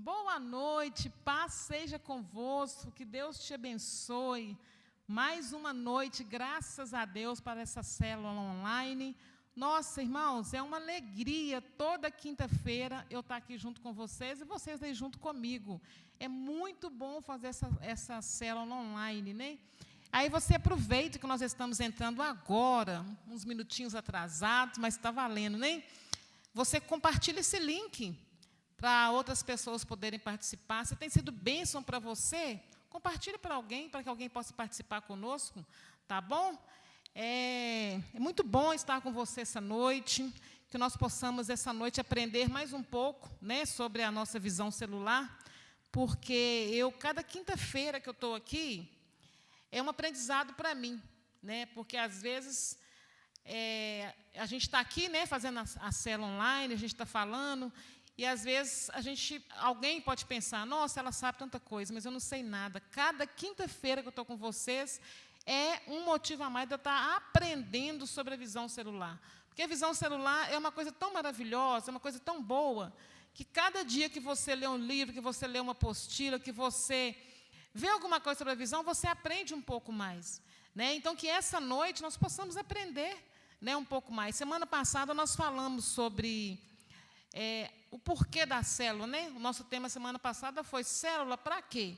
Boa noite, paz seja convosco, que Deus te abençoe. Mais uma noite, graças a Deus, para essa célula online. Nossa, irmãos, é uma alegria toda quinta-feira eu estar aqui junto com vocês e vocês aí junto comigo. É muito bom fazer essa célula online, né? Aí você aproveita que nós estamos entrando agora, uns minutinhos atrasados, mas está valendo, né? Você compartilha esse link para outras pessoas poderem participar. Se tem sido bênção para você, compartilhe para alguém, para que alguém possa participar conosco, tá bom? É muito bom estar com você essa noite, que nós possamos, essa noite, aprender mais um pouco, né, sobre a nossa visão celular, porque cada quinta-feira que eu estou aqui, é um aprendizado para mim, né, porque, às vezes, a gente está aqui, né, fazendo a célula online, a gente está falando, e, às vezes, alguém pode pensar, nossa, ela sabe tanta coisa, mas eu não sei nada. Cada quinta-feira que eu estou com vocês é um motivo a mais de eu estar aprendendo sobre a visão celular. Porque a visão celular é uma coisa tão maravilhosa, é uma coisa tão boa, que cada dia que você lê um livro, que você lê uma apostila, que você vê alguma coisa sobre a visão, você aprende um pouco mais, né? Então, que essa noite nós possamos aprender, né, um pouco mais. Semana passada nós falamos sobre o porquê da célula, né? O nosso tema semana passada foi célula para quê?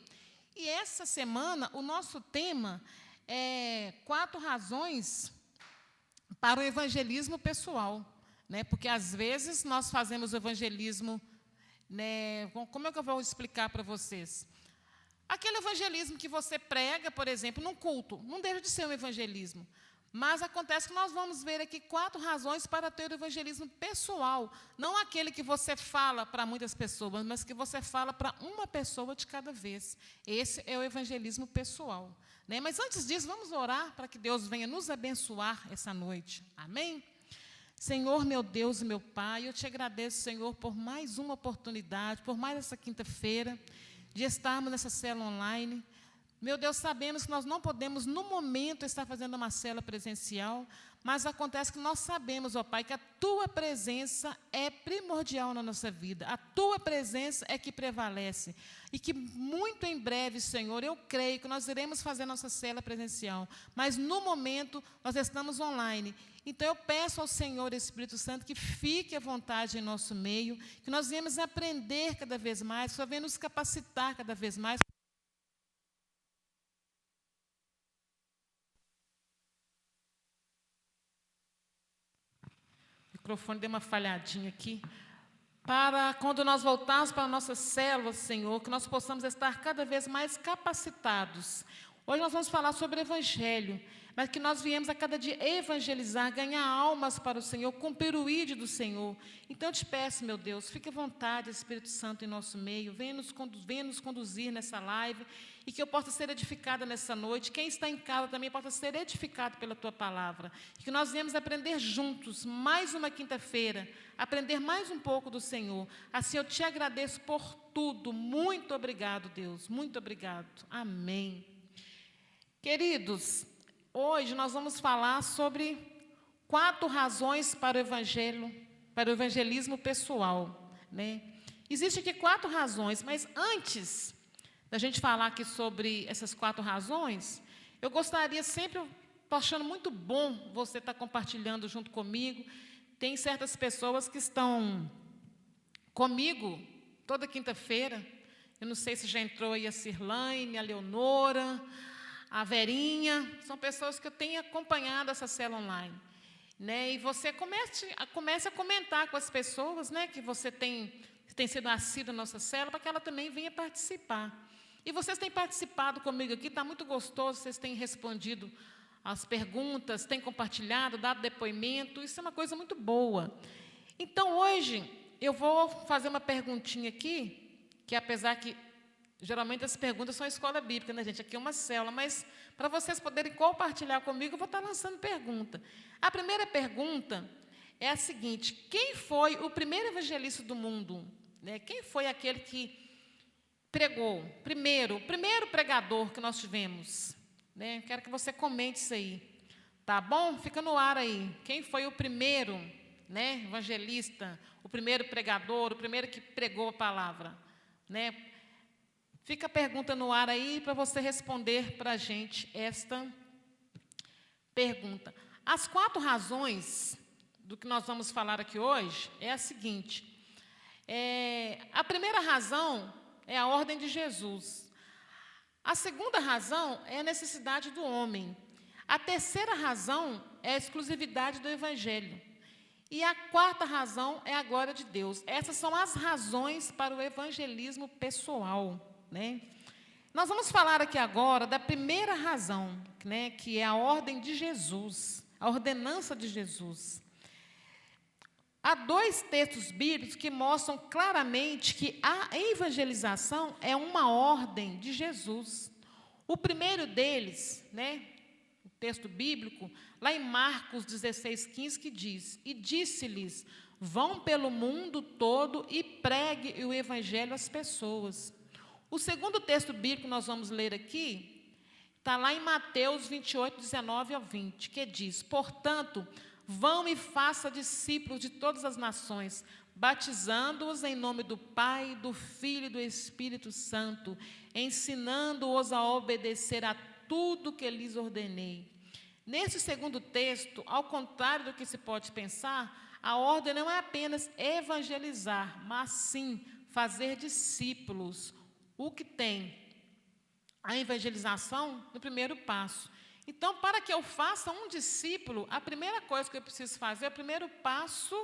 E essa semana o nosso tema é 4 razões para o evangelismo pessoal, né? Porque às vezes nós fazemos o evangelismo, né? Como é que eu vou explicar para vocês? Aquele evangelismo que você prega, por exemplo, num culto, não deixa de ser um evangelismo. Mas acontece que nós vamos ver aqui 4 razões para ter o evangelismo pessoal. Não aquele que você fala para muitas pessoas, mas que você fala para uma pessoa de cada vez. Esse é o evangelismo pessoal, né? Mas antes disso, vamos orar para que Deus venha nos abençoar essa noite. Amém? Senhor, meu Deus e meu Pai, eu te agradeço, Senhor, por mais uma oportunidade, por mais essa quinta-feira, de estarmos nessa célula online. Meu Deus, sabemos que nós não podemos, no momento, estar fazendo uma célula presencial, mas acontece que nós sabemos, ó Pai, que a Tua presença é primordial na nossa vida. A Tua presença é que prevalece. E que muito em breve, Senhor, eu creio que nós iremos fazer nossa célula presencial. Mas, no momento, nós estamos online. Então, eu peço ao Senhor, Espírito Santo, que fique à vontade em nosso meio, que nós venhamos aprender cada vez mais, que só venha nos capacitar cada vez mais. O microfone deu uma falhadinha aqui. Para quando nós voltarmos para a nossa célula, Senhor, que nós possamos estar cada vez mais capacitados. Hoje nós vamos falar sobre o Evangelho, mas que nós viemos a cada dia evangelizar, ganhar almas para o Senhor, cumprir o ídolo do Senhor. Então eu te peço, meu Deus, fique à vontade, Espírito Santo, em nosso meio, venha nos conduzir nessa live, e que eu possa ser edificada nessa noite. Quem está em casa também possa ser edificado pela Tua palavra. E que nós viemos aprender juntos, mais uma quinta-feira, aprender mais um pouco do Senhor. Assim eu te agradeço por tudo. Muito obrigado, Deus. Muito obrigado. Amém. Queridos, hoje nós vamos falar sobre 4 razões para o evangelismo pessoal, né? Existem aqui 4 razões, mas antes da gente falar aqui sobre essas 4 razões, eu gostaria sempre, estou achando muito bom você estar compartilhando junto comigo. Tem certas pessoas que estão comigo toda quinta-feira. Eu não sei se já entrou aí a Cirlane, a Leonora, a Verinha. São pessoas que eu tenho acompanhado essa célula online, né? E você comece a comentar com as pessoas, né, que você tem sido assíduo na nossa célula, para que ela também venha participar. E vocês têm participado comigo aqui, está muito gostoso, vocês têm respondido as perguntas, têm compartilhado, dado depoimento, isso é uma coisa muito boa. Então, hoje, eu vou fazer uma perguntinha aqui, que apesar que, geralmente, as perguntas são escola bíblica, né, gente? Aqui é uma célula, mas, para vocês poderem compartilhar comigo, eu vou estar lançando pergunta. A primeira pergunta é a seguinte: quem foi o primeiro evangelista do mundo? Né? Quem foi aquele que pregou? O primeiro pregador que nós tivemos, né? Quero que você comente isso aí, tá bom? Fica no ar aí. Quem foi o primeiro, né, evangelista, o primeiro pregador, o primeiro que pregou a palavra? né? Fica a pergunta no ar aí para você responder para a gente esta pergunta. As 4 razões do que nós vamos falar aqui hoje é a seguinte. A primeira razão é a ordem de Jesus. A segunda razão é a necessidade do homem. A terceira razão é a exclusividade do Evangelho. E a quarta razão é a glória de Deus. Essas são as razões para o evangelismo pessoal, né? Nós vamos falar aqui agora da primeira razão, né, que é a ordem de Jesus, a ordenança de Jesus. Há 2 textos bíblicos que mostram claramente que a evangelização é uma ordem de Jesus. O primeiro deles, né, o texto bíblico, lá em Marcos 16:15, que diz: E disse-lhes, vão pelo mundo todo e pregue o evangelho às pessoas. O segundo texto bíblico que nós vamos ler aqui, está lá em Mateus 28:19-20, que diz: Portanto, vão e façam discípulos de todas as nações, batizando-os em nome do Pai, do Filho e do Espírito Santo, ensinando-os a obedecer a tudo que lhes ordenei. Nesse segundo texto, ao contrário do que se pode pensar, a ordem não é apenas evangelizar, mas sim fazer discípulos. O que tem a evangelização no primeiro passo. Então, para que eu faça um discípulo, a primeira coisa que eu preciso fazer, o primeiro passo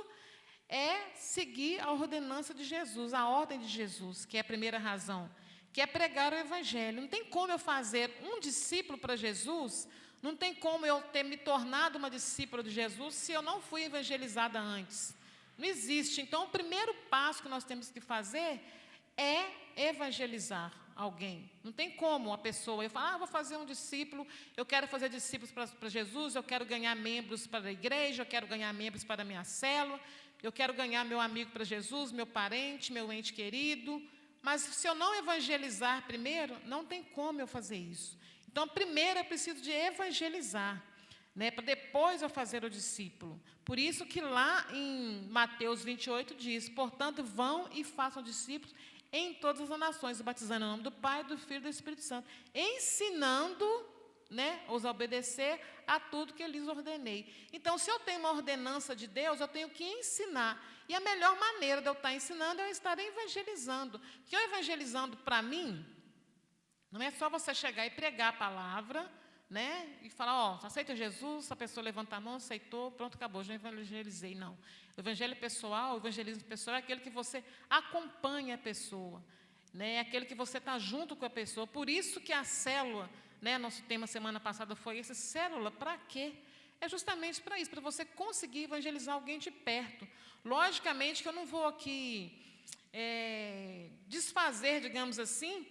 é seguir a ordenança de Jesus, a ordem de Jesus, que é a primeira razão, que é pregar o evangelho. Não tem como eu fazer um discípulo para Jesus, não tem como eu ter me tornado uma discípula de Jesus se eu não fui evangelizada antes. Não existe. Então, o primeiro passo que nós temos que fazer é evangelizar alguém. Não tem como a pessoa, eu falo, vou fazer um discípulo, eu quero fazer discípulos para Jesus, eu quero ganhar membros para a igreja, eu quero ganhar membros para a minha célula, eu quero ganhar meu amigo para Jesus, meu parente, meu ente querido, mas se eu não evangelizar primeiro, não tem como eu fazer isso. Então, primeiro eu preciso de evangelizar, né, para depois eu fazer o discípulo. Por isso que lá em Mateus 28 diz, portanto, vão e façam discípulos em todas as nações, batizando em nome do Pai, do Filho e do Espírito Santo, ensinando, né, os a obedecer a tudo que eu lhes ordenei. Então, se eu tenho uma ordenança de Deus, eu tenho que ensinar. E a melhor maneira de eu estar ensinando é eu estar evangelizando. Porque eu evangelizando para mim, não é só você chegar e pregar a palavra, né, e falar, aceita Jesus, a pessoa levanta a mão, aceitou, pronto, acabou, já evangelizei. Não. O evangelho pessoal, o evangelismo pessoal é aquele que você acompanha a pessoa, né, é aquele que você está junto com a pessoa. Por isso que a célula, né, nosso tema semana passada foi esse, célula, para quê? É justamente para isso, para você conseguir evangelizar alguém de perto. Logicamente que eu não vou aqui desfazer, digamos assim,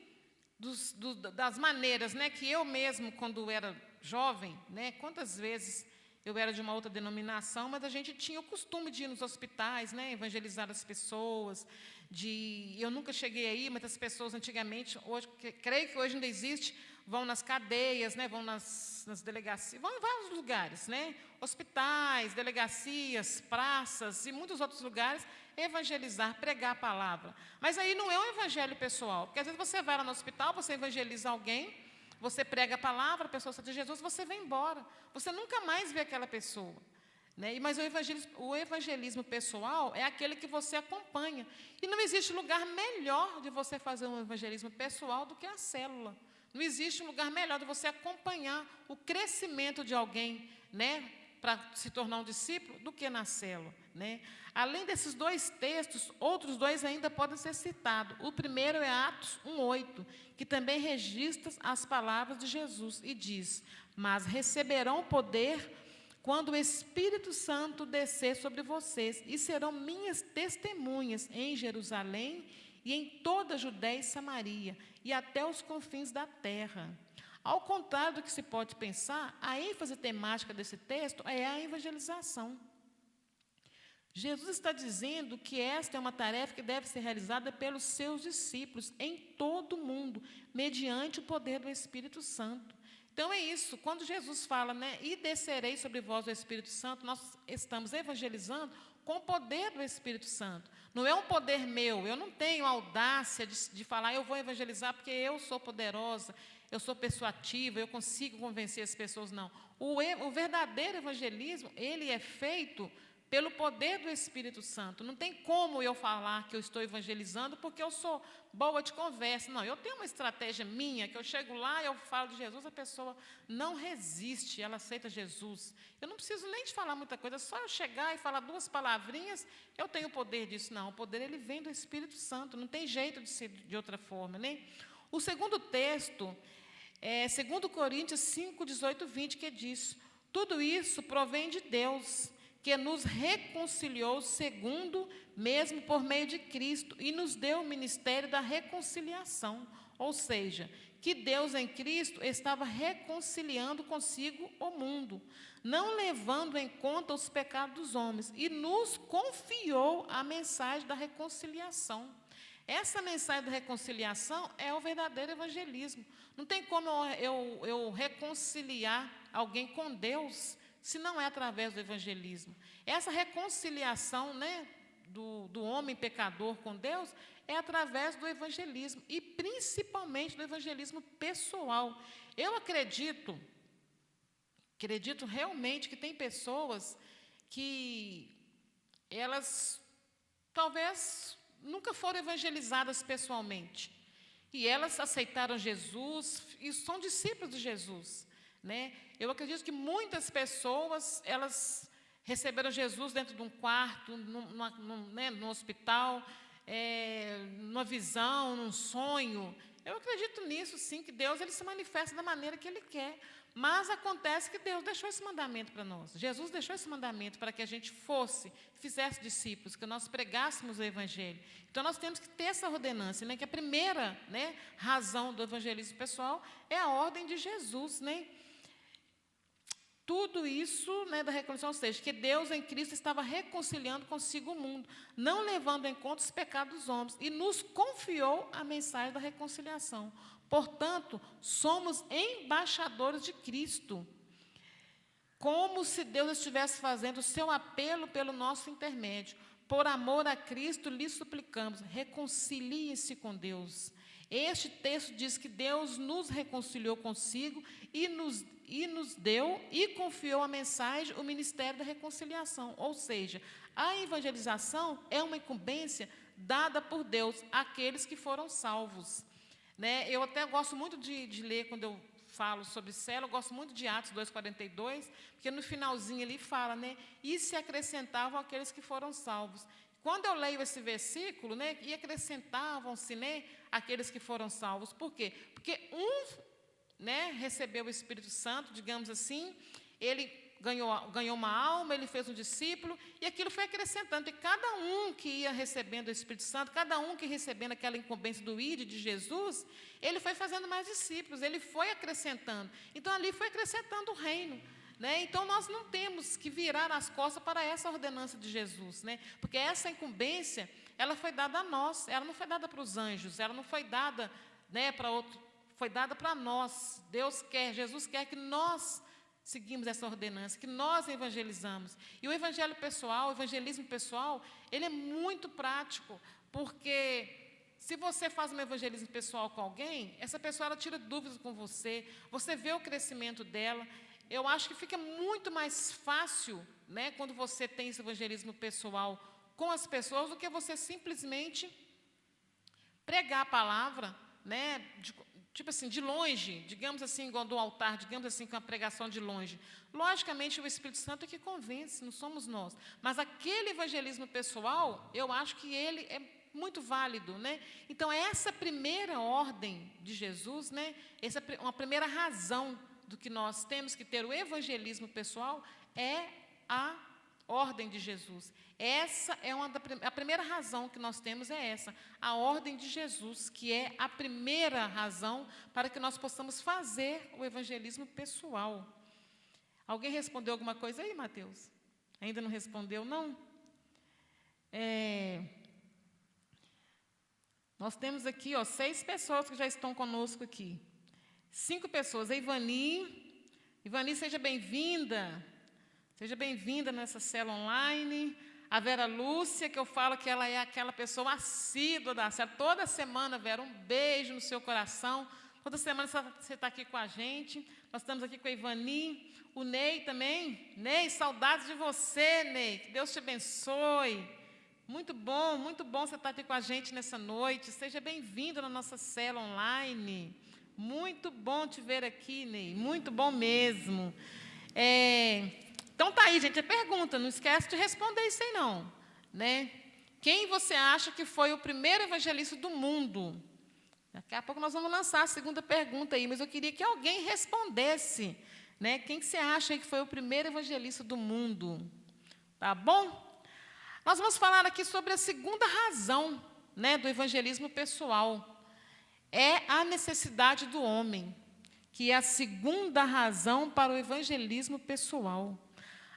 das maneiras, né, que eu mesmo, quando era jovem, né, quantas vezes eu era de uma outra denominação, mas a gente tinha o costume de ir nos hospitais, né, evangelizar as pessoas. Eu nunca cheguei aí, mas as pessoas antigamente, hoje, creio que hoje ainda existe, vão nas cadeias, né, vão nas delegacias, vão em vários lugares, né, hospitais, delegacias, praças e muitos outros lugares, evangelizar, pregar a palavra. Mas aí não é um evangelho pessoal, porque às vezes você vai lá no hospital, você evangeliza alguém, você prega a palavra, a pessoa aceita Jesus, você vem embora. Você nunca mais vê aquela pessoa, né? Mas o evangelismo pessoal é aquele que você acompanha. E não existe lugar melhor de você fazer um evangelismo pessoal do que a célula. Não existe um lugar melhor de você acompanhar o crescimento de alguém, né, para se tornar um discípulo, do que na célula, né? Além desses 2 textos, outros 2 ainda podem ser citados. O primeiro é Atos 1:8, que também registra as palavras de Jesus e diz, mas receberão poder quando o Espírito Santo descer sobre vocês e serão minhas testemunhas em Jerusalém e em toda a Judéia e Samaria e até os confins da terra. Ao contrário do que se pode pensar, a ênfase temática desse texto é a evangelização. Jesus está dizendo que esta é uma tarefa que deve ser realizada pelos seus discípulos em todo o mundo, mediante o poder do Espírito Santo. Então é isso, quando Jesus fala, né, e descerei sobre vós o Espírito Santo, nós estamos evangelizando com o poder do Espírito Santo. Não é um poder meu, eu não tenho audácia de falar, eu vou evangelizar porque eu sou poderosa, eu sou persuasiva, eu consigo convencer as pessoas, não. O verdadeiro evangelismo, ele é feito pelo poder do Espírito Santo. Não tem como eu falar que eu estou evangelizando porque eu sou boa de conversa. Não, eu tenho uma estratégia minha, que eu chego lá, eu falo de Jesus, a pessoa não resiste, ela aceita Jesus. Eu não preciso nem de falar muita coisa, só eu chegar e falar 2 palavrinhas, eu tenho o poder disso. Não, o poder ele vem do Espírito Santo, não tem jeito de ser de outra forma, né? O segundo texto é 2 Coríntios 5, 18, 20, que diz: tudo isso provém de Deus, que nos reconciliou segundo mesmo por meio de Cristo e nos deu o ministério da reconciliação. Ou seja, que Deus em Cristo estava reconciliando consigo o mundo, não levando em conta os pecados dos homens, e nos confiou a mensagem da reconciliação. Essa mensagem da reconciliação é o verdadeiro evangelismo. Não tem como eu reconciliar alguém com Deus se não é através do evangelismo. Essa reconciliação, né, do homem pecador com Deus é através do evangelismo, e principalmente do evangelismo pessoal. Eu acredito realmente que tem pessoas que elas talvez nunca foram evangelizadas pessoalmente, e elas aceitaram Jesus e são discípulos de Jesus, né? Eu acredito que muitas pessoas, elas receberam Jesus dentro de um quarto, num hospital, numa visão, num sonho. Eu acredito nisso, sim, que Deus ele se manifesta da maneira que Ele quer. Mas acontece que Deus deixou esse mandamento para nós. Jesus deixou esse mandamento para que a gente fizesse discípulos, que nós pregássemos o Evangelho. Então, nós temos que ter essa ordenança, né, que a primeira, né, razão do evangelismo pessoal é a ordem de Jesus, né? Tudo isso, né, da reconciliação, ou seja, que Deus em Cristo estava reconciliando consigo o mundo, não levando em conta os pecados dos homens, e nos confiou a mensagem da reconciliação. Portanto, somos embaixadores de Cristo, como se Deus estivesse fazendo o seu apelo pelo nosso intermédio. Por amor a Cristo, lhe suplicamos, reconciliem-se com Deus. Este texto diz que Deus nos reconciliou consigo e nos deu e confiou a mensagem, o ministério da reconciliação. Ou seja, a evangelização é uma incumbência dada por Deus àqueles que foram salvos, né? Eu até gosto muito de ler, quando eu falo sobre célula, eu gosto muito de Atos 2,42, porque no finalzinho ele fala, né? E se acrescentavam aqueles que foram salvos. Quando eu leio esse versículo, né, e acrescentavam-se, né, aqueles que foram salvos. Por quê? Porque né, recebeu o Espírito Santo, digamos assim, ele ganhou uma alma, ele fez um discípulo, e aquilo foi acrescentando. E cada um que ia recebendo o Espírito Santo, cada um que recebendo aquela incumbência do ID de Jesus, ele foi fazendo mais discípulos, ele foi acrescentando. Então, ali foi acrescentando o reino, né? Então, nós não temos que virar as costas para essa ordenança de Jesus, né? Porque essa incumbência, ela foi dada a nós, ela não foi dada para os anjos, ela não foi dada, né, para outro, foi dada para nós. Jesus quer que nós seguimos essa ordenança, que nós evangelizamos. E o evangelho pessoal, o evangelismo pessoal, ele é muito prático, porque se você faz um evangelismo pessoal com alguém, essa pessoa ela tira dúvidas com você, você vê o crescimento dela. Eu acho que fica muito mais fácil, né, quando você tem esse evangelismo pessoal com as pessoas, do que você simplesmente pregar a palavra, né, tipo assim, de longe, digamos assim, igual do altar, digamos assim, com a pregação de longe. Logicamente, o Espírito Santo é que convence, não somos nós. Mas aquele evangelismo pessoal, eu acho que ele é muito válido, né? Então, essa primeira ordem de Jesus, né, essa é uma primeira razão do que nós temos que ter o evangelismo pessoal, é a ordem de Jesus. Essa é a primeira razão que nós temos, é essa, a ordem de Jesus, que é a primeira razão para que nós possamos fazer o evangelismo pessoal. Alguém respondeu alguma coisa aí, Mateus? Ainda não respondeu, não? Nós temos aqui, 6 pessoas que já estão conosco aqui. 5 pessoas. A Ivani, seja bem-vinda. Seja bem-vinda nessa célula online. A Vera Lúcia, que eu falo que ela é aquela pessoa assídua da célula. Toda semana, Vera, um beijo no seu coração. Toda semana você está aqui com a gente. Nós estamos aqui com a Ivani, o Ney também. Ney, saudades de você, Ney. Que Deus te abençoe. Muito bom você estar aqui com a gente nessa noite. Seja bem-vindo na nossa célula online. Muito bom te ver aqui, Ney. Muito bom mesmo. Então tá aí, gente, a pergunta. Não esquece de responder isso aí, não. Né? Quem você acha que foi o primeiro evangelista do mundo? Daqui a pouco nós vamos lançar a segunda pergunta aí, mas eu queria que alguém respondesse. Né? Quem que você acha que foi o primeiro evangelista do mundo? Tá bom? Nós vamos falar aqui sobre a segunda razão, né, do evangelismo pessoal. É a necessidade do homem, que é a segunda razão para o evangelismo pessoal.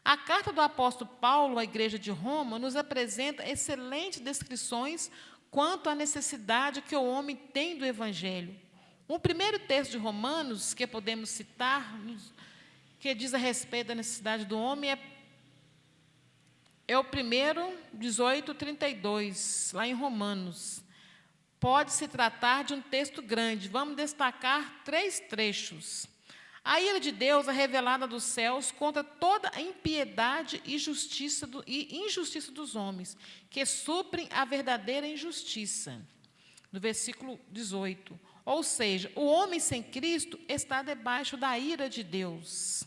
A carta do apóstolo Paulo à igreja de Roma nos apresenta excelentes descrições quanto à necessidade que o homem tem do evangelho. O primeiro texto de Romanos que podemos citar, que diz a respeito da necessidade do homem, é o primeiro, 18:32, lá em Romanos. Pode-se tratar de um texto grande. Vamos destacar 3 trechos. A ira de Deus é revelada dos céus contra toda a impiedade e injustiça dos homens, que suprem a verdadeira injustiça. No versículo 18. Ou seja, o homem sem Cristo está debaixo da ira de Deus.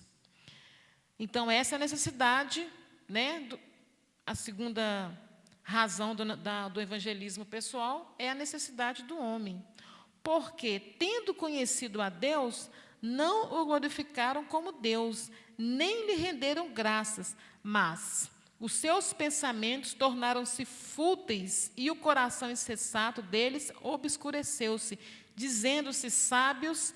Então, essa é a necessidade, né, a segunda razão do evangelismo pessoal é a necessidade do homem. Porque, tendo conhecido a Deus, não o glorificaram como Deus, nem lhe renderam graças, mas os seus pensamentos tornaram-se fúteis e o coração insensato deles obscureceu-se, dizendo-se sábios,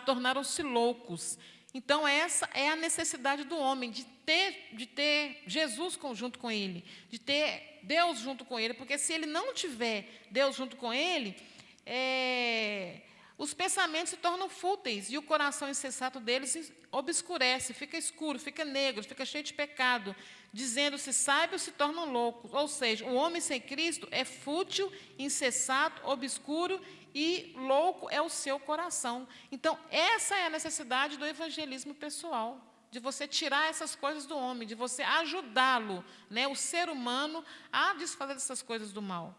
tornaram-se loucos. Então, essa é a necessidade do homem, de ter Jesus junto com ele, de ter Deus junto com ele, porque se ele não tiver Deus junto com ele, os pensamentos se tornam fúteis e o coração insensato deles obscurece, fica escuro, fica negro, fica cheio de pecado, dizendo-se sábios se tornam loucos. Ou seja, o homem sem Cristo é fútil, insensato, obscuro e louco é o seu coração. Então, essa é a necessidade do evangelismo pessoal, de você tirar essas coisas do homem, de você ajudá-lo, né, o ser humano, a desfazer dessas coisas do mal.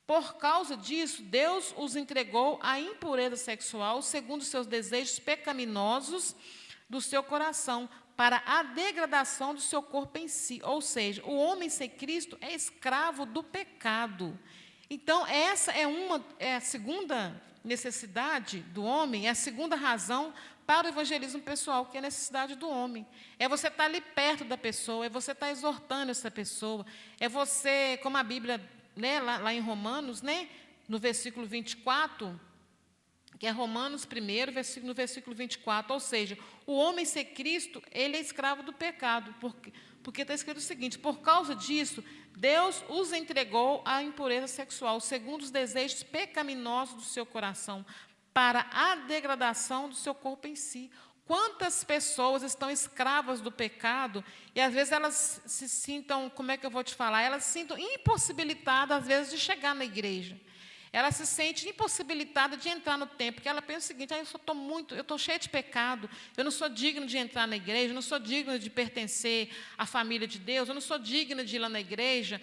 Por causa disso, Deus os entregou à impureza sexual, segundo os seus desejos pecaminosos do seu coração, para a degradação do seu corpo em si. Ou seja, o homem sem Cristo é escravo do pecado. Então, essa é a segunda necessidade do homem, é a segunda razão para o evangelismo pessoal, que é a necessidade do homem. É você estar ali perto da pessoa, é você estar exortando essa pessoa, é você, como a Bíblia, né, lá em Romanos, né, no versículo 24, que é Romanos 1, no versículo 24, ou seja, o homem sem Cristo, ele é escravo do pecado, porque está escrito o seguinte: por causa disso, Deus os entregou à impureza sexual, segundo os desejos pecaminosos do seu coração, para a degradação do seu corpo em si. Quantas pessoas estão escravas do pecado e, às vezes, elas se sintam, como é que eu vou te falar? Elas se sintam impossibilitadas, às vezes, de chegar na igreja. Ela se sente impossibilitada de entrar no templo, porque ela pensa o seguinte: eu estou cheia de pecado, eu não sou digna de entrar na igreja, eu não sou digna de pertencer à família de Deus, eu não sou digna de ir lá na igreja.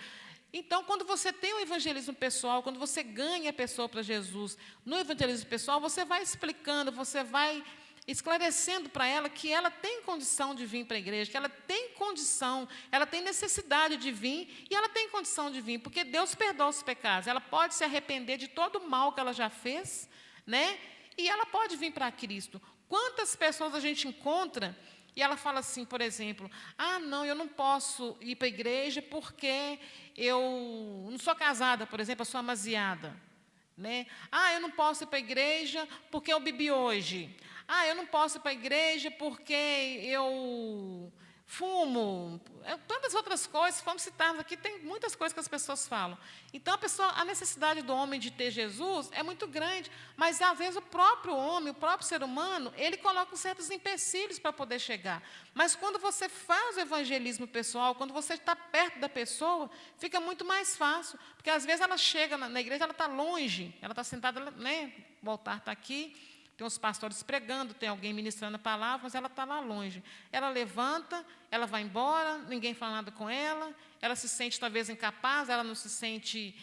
Então, quando você tem um evangelismo pessoal, quando você ganha a pessoa para Jesus, no evangelismo pessoal, você vai explicando, você vai esclarecendo para ela que ela tem condição de vir para a igreja, que ela tem condição, ela tem necessidade de vir, e ela tem condição de vir, porque Deus perdoa os pecados. Ela pode se arrepender de todo o mal que ela já fez, né? E ela pode vir para Cristo. Quantas pessoas a gente encontra e ela fala assim, por exemplo: não, eu não posso ir para a igreja porque eu não sou casada, por exemplo, eu sou amaziada. Né? Eu não posso ir para a igreja porque eu bebi hoje. Eu não posso ir para a igreja porque eu fumo, tantas outras coisas, vamos citar aqui, tem muitas coisas que as pessoas falam. Então, a necessidade do homem de ter Jesus é muito grande, mas, às vezes, o próprio homem, o próprio ser humano, ele coloca certos empecilhos para poder chegar. Mas, quando você faz o evangelismo pessoal, quando você está perto da pessoa, fica muito mais fácil, porque, às vezes, ela chega na igreja, ela está longe, ela está sentada, né, o altar está aqui, tem os pastores pregando, tem alguém ministrando a palavra, mas ela está lá longe. Ela levanta, ela vai embora, ninguém fala nada com ela, ela se sente talvez incapaz, ela não se sente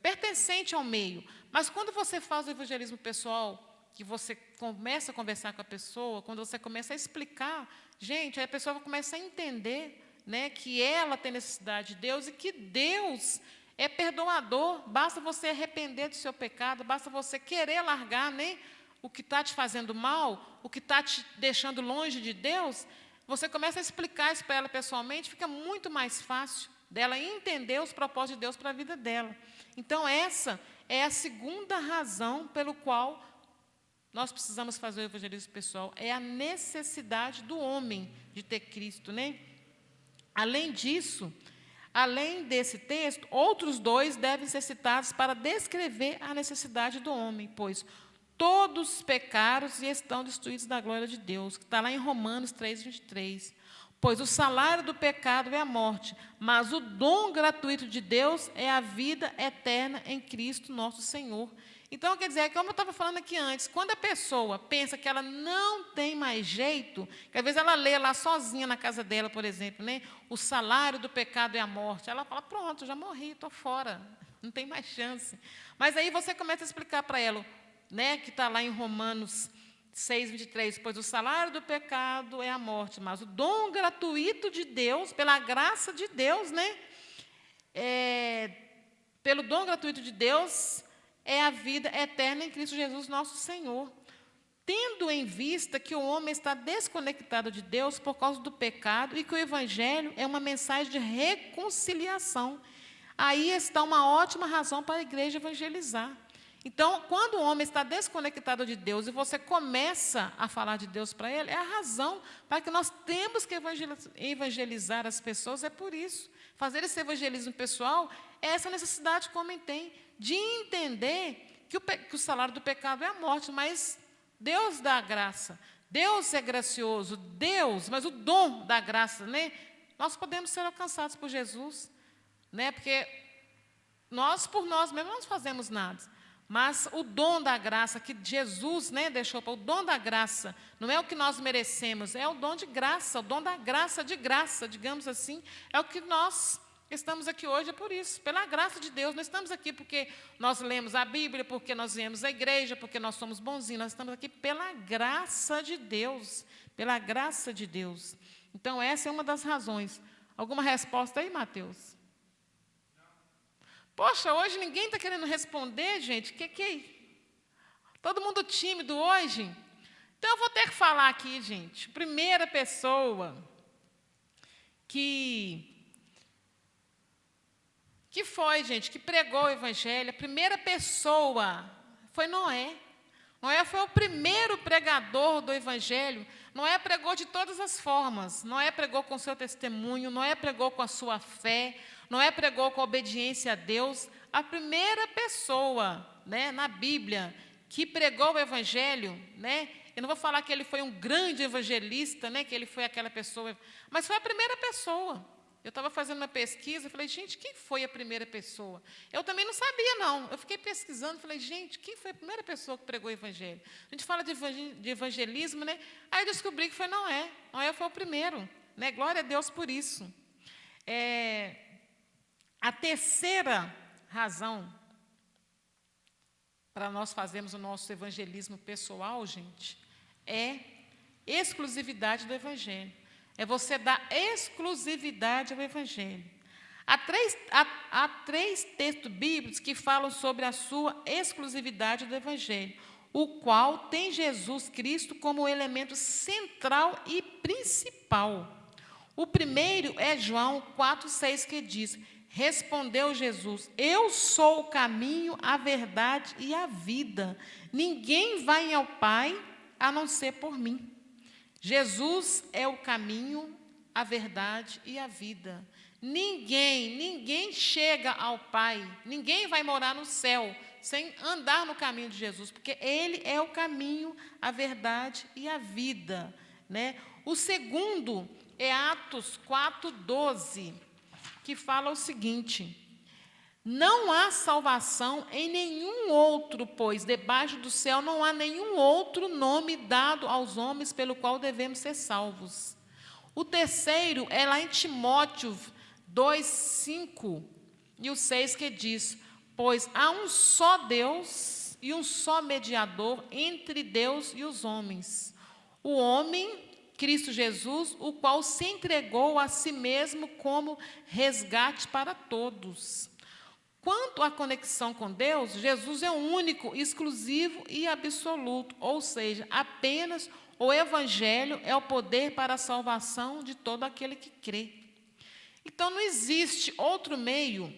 pertencente ao meio. Mas quando você faz o evangelismo pessoal, que você começa a conversar com a pessoa, quando você começa a explicar, gente, aí a pessoa começa a entender, né, que ela tem necessidade de Deus e que Deus é perdoador, basta você arrepender do seu pecado, basta você querer largar, né, o que está te fazendo mal, o que está te deixando longe de Deus, você começa a explicar isso para ela pessoalmente, fica muito mais fácil dela entender os propósitos de Deus para a vida dela. Então, essa é a segunda razão pelo qual nós precisamos fazer o evangelismo pessoal, é a necessidade do homem de ter Cristo, né? Além disso, além desse texto, outros dois devem ser citados para descrever a necessidade do homem, pois todos pecaram e estão destituídos da glória de Deus, que está lá em Romanos 3:23. Pois o salário do pecado é a morte, mas o dom gratuito de Deus é a vida eterna em Cristo nosso Senhor. Então, quer dizer, como eu estava falando aqui antes, quando a pessoa pensa que ela não tem mais jeito, que às vezes ela lê lá sozinha na casa dela, por exemplo, né, o salário do pecado é a morte, ela fala, pronto, já morri, estou fora, não tem mais chance. Mas aí você começa a explicar para ela, né, que está lá em Romanos 6:23, pois o salário do pecado é a morte, mas o dom gratuito de Deus, pela graça de Deus, né, pelo dom gratuito de Deus, é a vida eterna em Cristo Jesus, nosso Senhor. Tendo em vista que o homem está desconectado de Deus por causa do pecado e que o Evangelho é uma mensagem de reconciliação, aí está uma ótima razão para a igreja evangelizar. Então, quando o homem está desconectado de Deus e você começa a falar de Deus para ele, é a razão para que nós temos que evangelizar as pessoas, é por isso. Fazer esse evangelismo pessoal é essa necessidade que o homem tem de entender que o salário do pecado é a morte, mas Deus dá a graça, Deus é gracioso, Deus, mas o dom da graça, né? Nós podemos ser alcançados por Jesus, né? Porque nós, por nós mesmos, não fazemos nada. Mas o dom da graça que Jesus, né, deixou para o dom da graça, não é o que nós merecemos, é o dom de graça, o dom da graça de graça, digamos assim, é o que nós estamos aqui hoje, é por isso, pela graça de Deus. Não estamos aqui porque nós lemos a Bíblia, porque nós viemos à igreja, porque nós somos bonzinhos, nós estamos aqui pela graça de Deus, pela graça de Deus. Então, essa é uma das razões. Alguma resposta aí, Mateus? Poxa, hoje ninguém está querendo responder, gente. Todo mundo tímido hoje. Então, eu vou ter que falar aqui, gente. Primeira pessoa que foi, gente, que pregou o Evangelho, a primeira pessoa foi Noé. Noé foi o primeiro pregador do Evangelho. Noé pregou de todas as formas. Noé pregou com o seu testemunho, Noé pregou com a sua fé, Noé pregou com a obediência a Deus. A primeira pessoa, né, na Bíblia que pregou o Evangelho, né, eu não vou falar que ele foi um grande evangelista, né, que ele foi aquela pessoa, mas foi a primeira pessoa. Eu estava fazendo uma pesquisa, falei, gente, quem foi a primeira pessoa? Eu também não sabia, não. Eu fiquei pesquisando, falei, gente, quem foi a primeira pessoa que pregou o Evangelho? A gente fala de evangelismo, né? Aí eu descobri que foi Noé. Noé foi o primeiro, né? Glória a Deus por isso. A terceira razão para nós fazermos o nosso evangelismo pessoal, gente, é exclusividade do Evangelho. É você dar exclusividade ao Evangelho. Há três textos bíblicos que falam sobre a sua exclusividade do Evangelho, o qual tem Jesus Cristo como elemento central e principal. O primeiro é João 4,6, que diz, respondeu Jesus, eu sou o caminho, a verdade e a vida. Ninguém vai ao Pai a não ser por mim. Jesus é o caminho, a verdade e a vida. Ninguém chega ao Pai, ninguém vai morar no céu sem andar no caminho de Jesus, porque Ele é o caminho, a verdade e a vida, né? O segundo é Atos 4:12, que fala o seguinte: não há salvação em nenhum outro, pois debaixo do céu não há nenhum outro nome dado aos homens pelo qual devemos ser salvos. O terceiro é lá em Timóteo 2:5 e o 6, que diz: pois há um só Deus e um só mediador entre Deus e os homens, o homem Cristo Jesus, o qual se entregou a si mesmo como resgate para todos. Quanto à conexão com Deus, Jesus é o único, exclusivo e absoluto, ou seja, apenas o Evangelho é o poder para a salvação de todo aquele que crê. Então, não existe outro meio,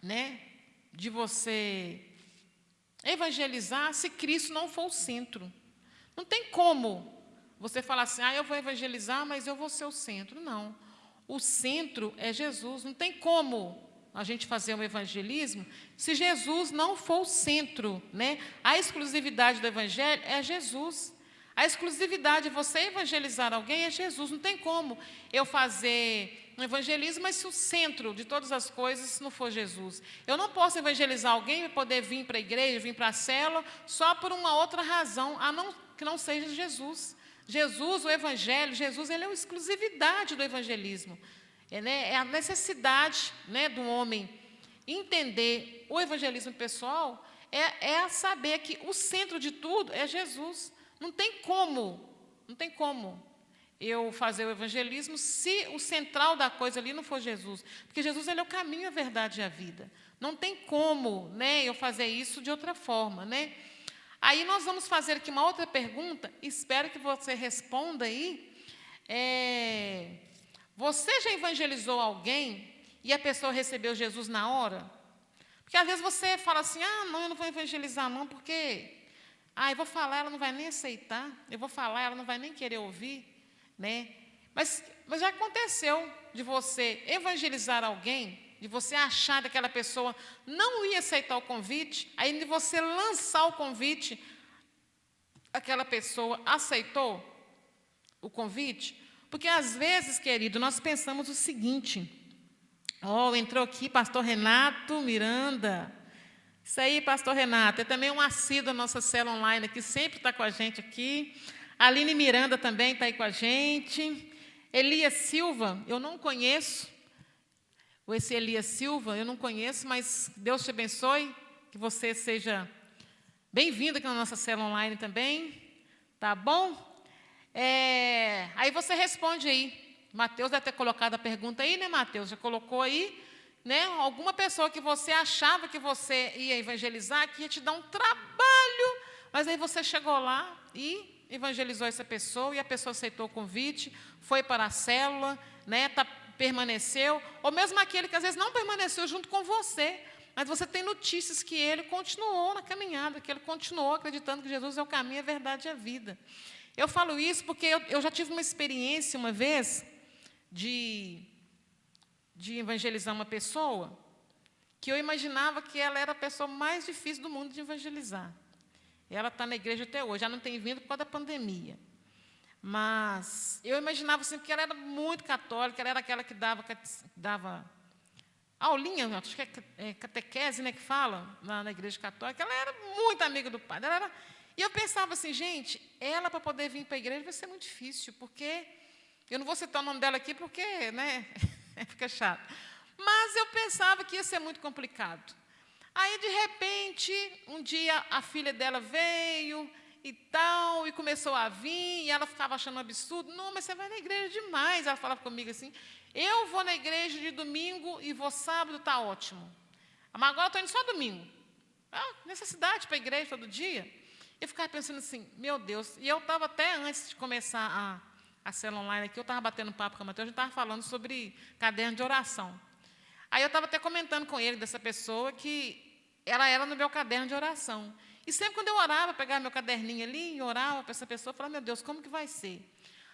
né, de você evangelizar se Cristo não for o centro. Não tem como você falar assim, eu vou evangelizar, mas eu vou ser o centro. Não. O centro é Jesus. Não tem como a gente fazer um evangelismo se Jesus não for o centro, né? A exclusividade do evangelho é Jesus. A exclusividade de você evangelizar alguém é Jesus. Não tem como eu fazer um evangelismo, mas se o centro de todas as coisas não for Jesus. Eu não posso evangelizar alguém e poder vir para a igreja, vir para a célula, só por uma outra razão, que não seja Jesus. Jesus, o evangelho, Jesus, ele é a exclusividade do evangelismo. É a necessidade, né, do homem entender o evangelismo pessoal, é saber que o centro de tudo é Jesus. Não tem como eu fazer o evangelismo se o central da coisa ali não for Jesus. Porque Jesus, ele é o caminho, a verdade e a vida. Não tem como, né, eu fazer isso de outra forma, né? Aí nós vamos fazer aqui uma outra pergunta, espero que você responda aí. Você já evangelizou alguém e a pessoa recebeu Jesus na hora? Porque às vezes você fala assim, não, eu não vou evangelizar não, porque eu vou falar, ela não vai nem aceitar, eu vou falar, ela não vai nem querer ouvir, né? Mas já aconteceu de você evangelizar alguém, de você achar que aquela pessoa não ia aceitar o convite, aí de você lançar o convite, aquela pessoa aceitou o convite? Porque às vezes, querido, nós pensamos o seguinte, entrou aqui pastor Renato Miranda. Isso aí, pastor Renato, é também um assíduo da nossa célula online aqui, sempre está com a gente aqui. A Aline Miranda também está aí com a gente. Elias Silva, eu não conheço. Esse Elias Silva, eu não conheço, mas Deus te abençoe, que você seja bem-vindo aqui na nossa célula online também. Tá bom? Aí você responde aí. Mateus deve ter colocado a pergunta aí, né, Mateus? Já colocou aí, né? Alguma pessoa que você achava que você ia evangelizar, que ia te dar um trabalho, mas aí você chegou lá e evangelizou essa pessoa, e a pessoa aceitou o convite, foi para a célula, né, permaneceu, ou mesmo aquele que às vezes não permaneceu junto com você, mas você tem notícias que ele continuou na caminhada, que ele continuou acreditando que Jesus é o caminho, a verdade e a vida. Eu falo isso porque eu já tive uma experiência uma vez de evangelizar uma pessoa que eu imaginava que ela era a pessoa mais difícil do mundo de evangelizar. E ela está na igreja até hoje, já não tem vindo por causa da pandemia. Mas eu imaginava assim, que ela era muito católica, ela era aquela que dava aulinha, acho que é catequese, né, que fala, na igreja católica. Ela era muito amiga do padre. E eu pensava assim, gente, ela para poder vir para a igreja vai ser muito difícil, porque eu não vou citar o nome dela aqui, porque, né, fica chato. Mas eu pensava que ia ser muito complicado. Aí, de repente, um dia a filha dela veio e tal, e começou a vir, e ela ficava achando um absurdo. Não, mas você vai na igreja demais. Ela falava comigo assim, eu vou na igreja de domingo e vou sábado, está ótimo. Mas agora eu estou indo só domingo. Necessidade para a igreja todo dia. Eu ficava pensando assim, meu Deus, e eu estava até antes de começar a célula online aqui, eu estava batendo papo com a Mateus, a gente estava falando sobre caderno de oração. Aí eu estava até comentando com ele dessa pessoa que ela era no meu caderno de oração. E sempre quando eu orava, pegava meu caderninho ali e orava para essa pessoa, eu falava, meu Deus, como que vai ser?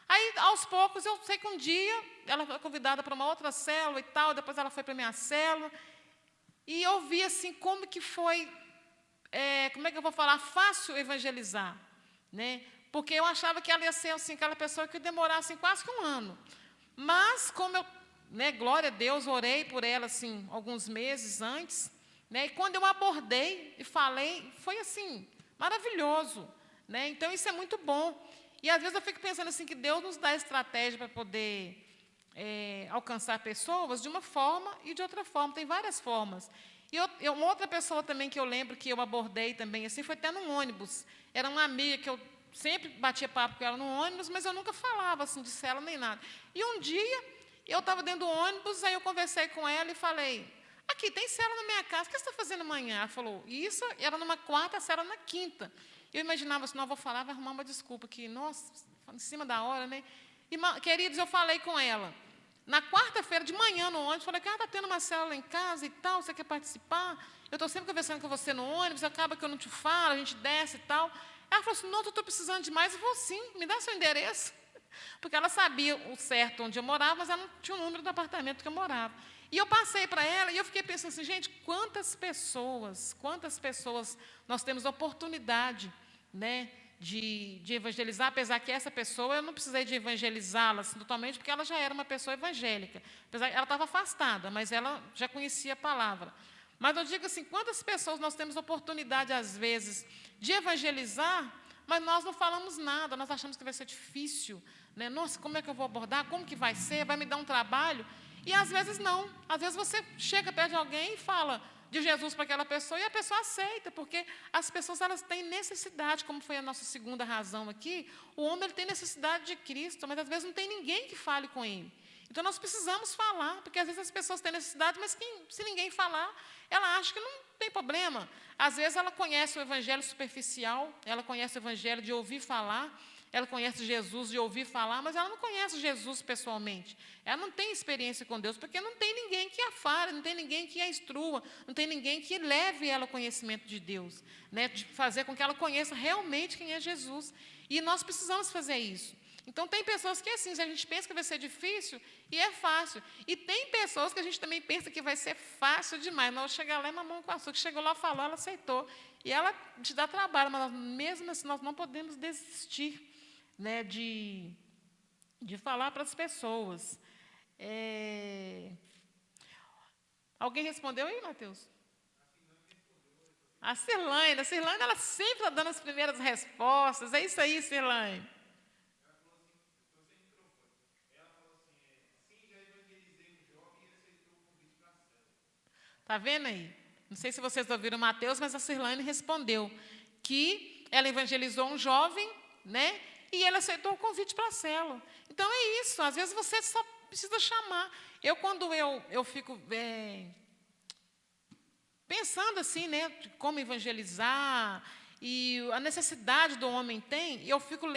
Aí, aos poucos, eu sei que um dia ela foi convidada para uma outra célula e tal, depois ela foi para a minha célula, e eu vi assim como que foi, como é que eu vou falar, fácil evangelizar, né? Porque eu achava que ela ia ser assim, aquela pessoa que ia demorar assim, quase que um ano. Mas, como eu, né, glória a Deus, orei por ela assim, alguns meses antes, né, e quando eu abordei e falei, foi assim, maravilhoso, né? Então, isso é muito bom. E, às vezes, eu fico pensando assim, que Deus nos dá estratégia para poder alcançar pessoas de uma forma e de outra forma. Tem várias formas. E uma outra pessoa também que eu lembro que eu abordei também, assim, foi até num ônibus. Era uma amiga que eu sempre batia papo com ela no ônibus, mas eu nunca falava assim de célula nem nada. E um dia, eu estava dentro do ônibus, aí eu conversei com ela e falei, aqui, tem célula na minha casa, o que você está fazendo amanhã? Ela falou, isso era numa quarta, a célula na quinta. Eu imaginava assim, não, vou falar, vai arrumar uma desculpa, que, nossa, em cima da hora, né? E, queridos, eu falei com ela, na quarta-feira, de manhã, no ônibus, falei que está tendo uma célula em casa e tal, você quer participar? Eu estou sempre conversando com você no ônibus, acaba que eu não te falo, a gente desce e tal. Ela falou assim, não, eu estou precisando demais. Eu vou sim, me dá seu endereço. Porque ela sabia o certo onde eu morava, mas ela não tinha o número do apartamento que eu morava. E eu passei para ela e eu fiquei pensando assim, gente, quantas pessoas nós temos oportunidade, né, de evangelizar, apesar que essa pessoa, eu não precisei de evangelizá-la assim, totalmente, porque ela já era uma pessoa evangélica. Apesar que ela estava afastada, mas ela já conhecia a palavra. Mas eu digo assim, quantas pessoas nós temos oportunidade, às vezes, de evangelizar, mas nós não falamos nada, nós achamos que vai ser difícil, né? Nossa, como é que eu vou abordar? Como que vai ser? Vai me dar um trabalho? E às vezes não. Às vezes você chega perto de alguém e fala de Jesus para aquela pessoa e a pessoa aceita, porque as pessoas elas têm necessidade, como foi a nossa segunda razão aqui, o homem ele tem necessidade de Cristo, mas às vezes não tem ninguém que fale com ele. Então nós precisamos falar, porque às vezes as pessoas têm necessidade, mas se ninguém falar, ela acha que não tem problema. Às vezes ela conhece o evangelho superficial, ela conhece o evangelho de ouvir falar, ela conhece Jesus de ouvir falar, mas ela não conhece Jesus pessoalmente. Ela não tem experiência com Deus, porque não tem ninguém que a fale, não tem ninguém que a instrua, não tem ninguém que leve ela ao conhecimento de Deus, né? De fazer com que ela conheça realmente quem é Jesus. E nós precisamos fazer isso. Então, tem pessoas que, assim, a gente pensa que vai ser difícil, e é fácil. E tem pessoas que a gente também pensa que vai ser fácil demais. Nós chegar lá e mamão com açúcar, chegou lá, falou, ela aceitou. E ela te dá trabalho, mas mesmo assim, nós não podemos desistir, né, de falar para as pessoas. Alguém respondeu aí, Mateus? A Cirlane, ela sempre está dando as primeiras respostas. É isso aí, Cirlane. Está vendo aí? Não sei se vocês ouviram o Mateus, mas a Cirlane respondeu que ela evangelizou um jovem, né? E ele aceitou o convite para a célula. Então, é isso. Às vezes, você só precisa chamar. Quando eu fico pensando assim, né? De como evangelizar e a necessidade do homem tem, eu fico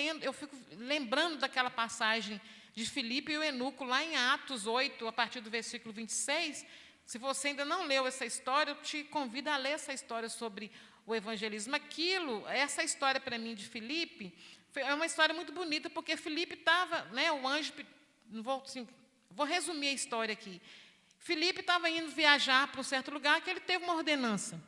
lembrando daquela passagem de Filipe e o eunuco, lá em Atos 8, a partir do versículo 26. Se você ainda não leu essa história, eu te convido a ler essa história sobre o evangelismo. Essa história para mim de Filipe, é uma história muito bonita, porque Filipe estava, né, o anjo, vou resumir a história aqui. Filipe estava indo viajar para um certo lugar que ele teve uma ordenança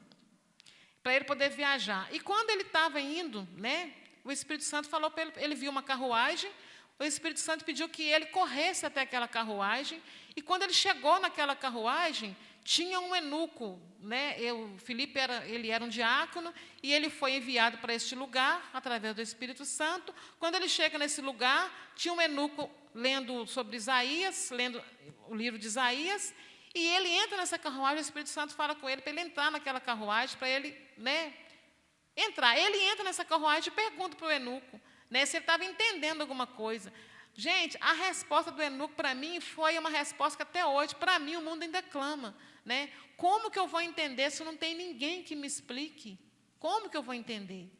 para ele poder viajar. E quando ele estava indo, né, o Espírito Santo falou para ele viu uma carruagem, o Espírito Santo pediu que ele corresse até aquela carruagem, e quando ele chegou naquela carruagem, tinha um eunuco, né? Filipe era um diácono, e ele foi enviado para este lugar, através do Espírito Santo. Quando ele chega nesse lugar, tinha um eunuco lendo sobre Isaías, lendo o livro de Isaías, e ele entra nessa carruagem, o Espírito Santo fala com ele para ele entrar naquela carruagem, para ele, né, entrar. Ele entra nessa carruagem e pergunta para o eunuco, né, se ele estava entendendo alguma coisa. Gente, a resposta do eunuco para mim foi uma resposta que até hoje, para mim, o mundo ainda clama, né? Como que eu vou entender se não tem ninguém que me explique? Como que eu vou entender?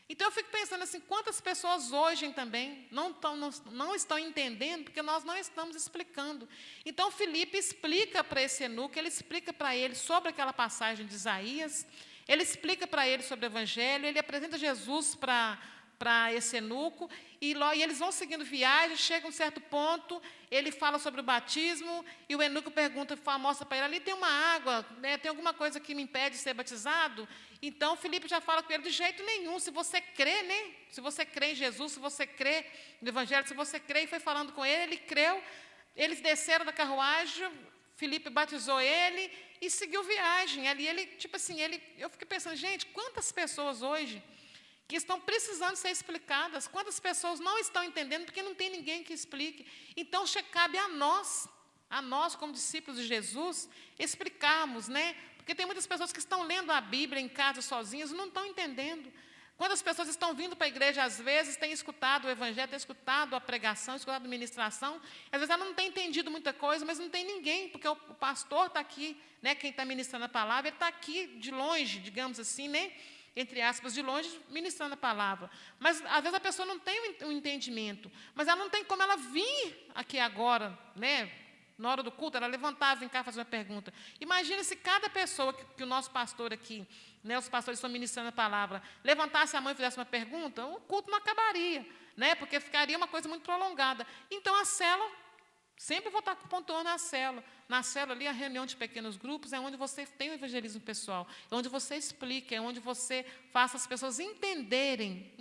Então, eu fico pensando assim, quantas pessoas hoje também não estão entendendo, porque nós não estamos explicando. Então, Filipe explica para esse eunuco, ele explica para ele sobre aquela passagem de Isaías, Ele explica para ele sobre o evangelho, ele apresenta Jesus para esse eunuco, e eles vão seguindo viagem, chega a um certo ponto, ele fala sobre o batismo, e o eunuco pergunta, mostra para ele, ali tem uma água, né, tem alguma coisa que me impede de ser batizado? Então, Filipe já fala com ele, de jeito nenhum, se você crê, né, se você crê em Jesus, se você crê no evangelho, se você crê, e foi falando com ele, ele creu, eles desceram da carruagem, Filipe batizou ele, e seguiu viagem. Ali ele, tipo assim, eu fiquei pensando, gente, quantas pessoas hoje que estão precisando ser explicadas, quantas pessoas não estão entendendo, porque não tem ninguém que explique. Então, cabe a nós, como discípulos de Jesus, explicarmos, né? Porque tem muitas pessoas que estão lendo a Bíblia em casa sozinhas e não estão entendendo. Quantas pessoas estão vindo para a igreja, às vezes, têm escutado o evangelho, têm escutado a pregação, escutado a ministração, às vezes ela não tem entendido muita coisa, mas não tem ninguém, porque o pastor está aqui, né, quem está ministrando a palavra, ele está aqui de longe, digamos assim, né, entre aspas, de longe, ministrando a palavra. Mas, às vezes, a pessoa não tem um entendimento, mas ela não tem como ela vir aqui agora, né, na hora do culto, ela levantava, vem cá fazer uma pergunta. Imagina se cada pessoa que o nosso pastor aqui, né, os pastores estão ministrando a palavra, levantasse a mão e fizesse uma pergunta, o culto não acabaria, né, porque ficaria uma coisa muito prolongada. Então, a célula, sempre vou estar pontuando a célula. Na célula ali, a reunião de pequenos grupos é onde você tem o evangelismo pessoal, é onde você explica, é onde você faça as pessoas entenderem,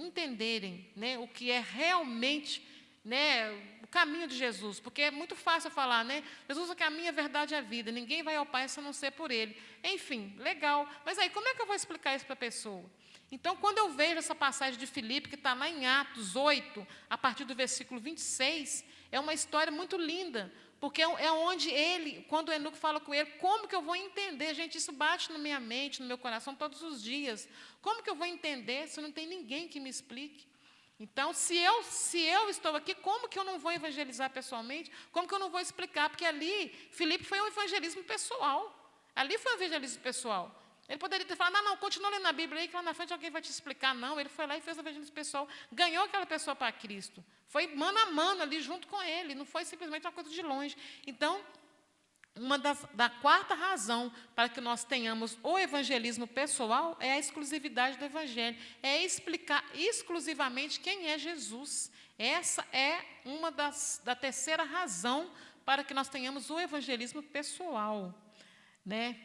né, o que é realmente, né, o caminho de Jesus, porque é muito fácil falar, né, Jesus é o caminho, a verdade e a vida, ninguém vai ao Pai se não ser por Ele. Enfim, legal, mas aí como é que eu vou explicar isso para a pessoa? Então, quando eu vejo essa passagem de Filipe, que está lá em Atos 8, a partir do versículo 26, é uma história muito linda, porque é onde ele, quando o eunuco fala com ele, como que eu vou entender? Gente, isso bate na minha mente, no meu coração, todos os dias. Como que eu vou entender se não tem ninguém que me explique? Então, se eu estou aqui, como que eu não vou evangelizar pessoalmente? Como que eu não vou explicar? Porque ali, Filipe foi um evangelismo pessoal. Ali foi um evangelismo pessoal. Ele poderia ter falado, não, continua lendo a Bíblia aí, que lá na frente alguém vai te explicar. Não, ele foi lá e fez o evangelismo pessoal, ganhou aquela pessoa para Cristo. Foi mano a mano ali junto com ele, não foi simplesmente uma coisa de longe. Então, da quarta razão para que nós tenhamos o evangelismo pessoal é a exclusividade do evangelho, é explicar exclusivamente quem é Jesus. Essa é da terceira razão para que nós tenhamos o evangelismo pessoal, né?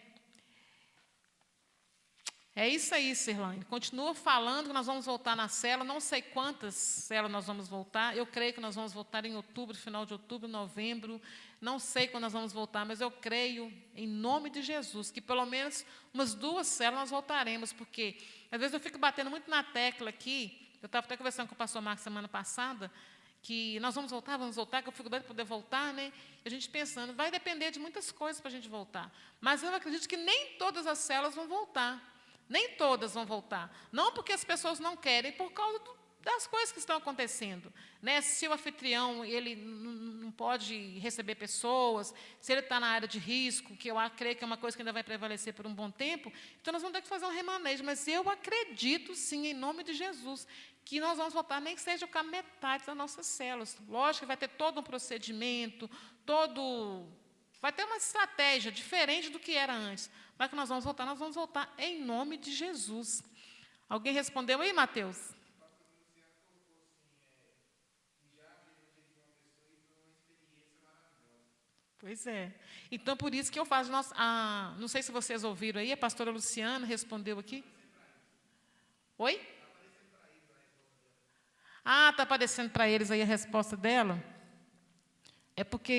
É isso aí, Sirlane. Continua falando que nós vamos voltar na célula. Não sei quantas células nós vamos voltar. Eu creio que nós vamos voltar em outubro, final de outubro, novembro. Não sei quando nós vamos voltar, mas eu creio, em nome de Jesus, que pelo menos umas 2 células nós voltaremos, porque às vezes eu fico batendo muito na tecla aqui. Eu estava até conversando com o pastor Marcos semana passada, que nós vamos voltar, que eu fico doido para poder voltar, né? E a gente pensando, vai depender de muitas coisas para a gente voltar. Mas eu acredito que nem todas as células vão voltar. Nem todas vão voltar. Não porque as pessoas não querem, por causa das coisas que estão acontecendo, né? Se o anfitrião ele não pode receber pessoas, se ele está na área de risco, que eu creio que é uma coisa que ainda vai prevalecer por um bom tempo, então nós vamos ter que fazer um remanejo. Mas eu acredito, sim, em nome de Jesus, que nós vamos voltar, nem que seja com a metade das nossas células. Lógico que vai ter todo um procedimento, vai ter uma estratégia diferente do que era antes. Mas que nós vamos voltar em nome de Jesus. Alguém respondeu aí, Mateus? Pois é. Então, por isso que eu faço... não sei se vocês ouviram aí, a pastora Luciana respondeu aqui. Oi? Está aparecendo para eles aí a resposta dela? É porque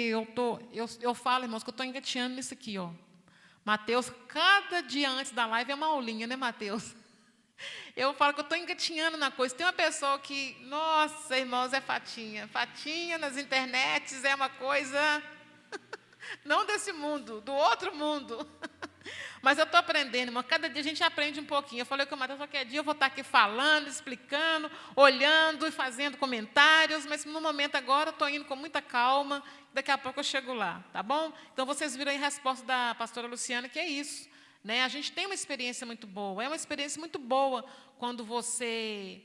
eu falo, irmãos, que eu estou engateando nisso aqui, ó. Mateus, cada dia antes da live é uma aulinha, né, Mateus? Eu falo que eu estou engatinhando na coisa. Tem uma pessoa que, nossa, irmãos, é fatinha. Fatinha nas internets é uma coisa, não desse mundo, do outro mundo. Mas eu estou aprendendo, irmão. Cada dia a gente aprende um pouquinho. Eu falei com o Mateus, qualquer dia eu vou estar aqui falando, explicando, olhando e fazendo comentários, mas no momento agora eu estou indo com muita calma. Daqui a pouco eu chego lá, tá bom? Então, vocês viram aí a resposta da pastora Luciana, que é isso. Né? A gente tem uma experiência muito boa. É uma experiência muito boa quando você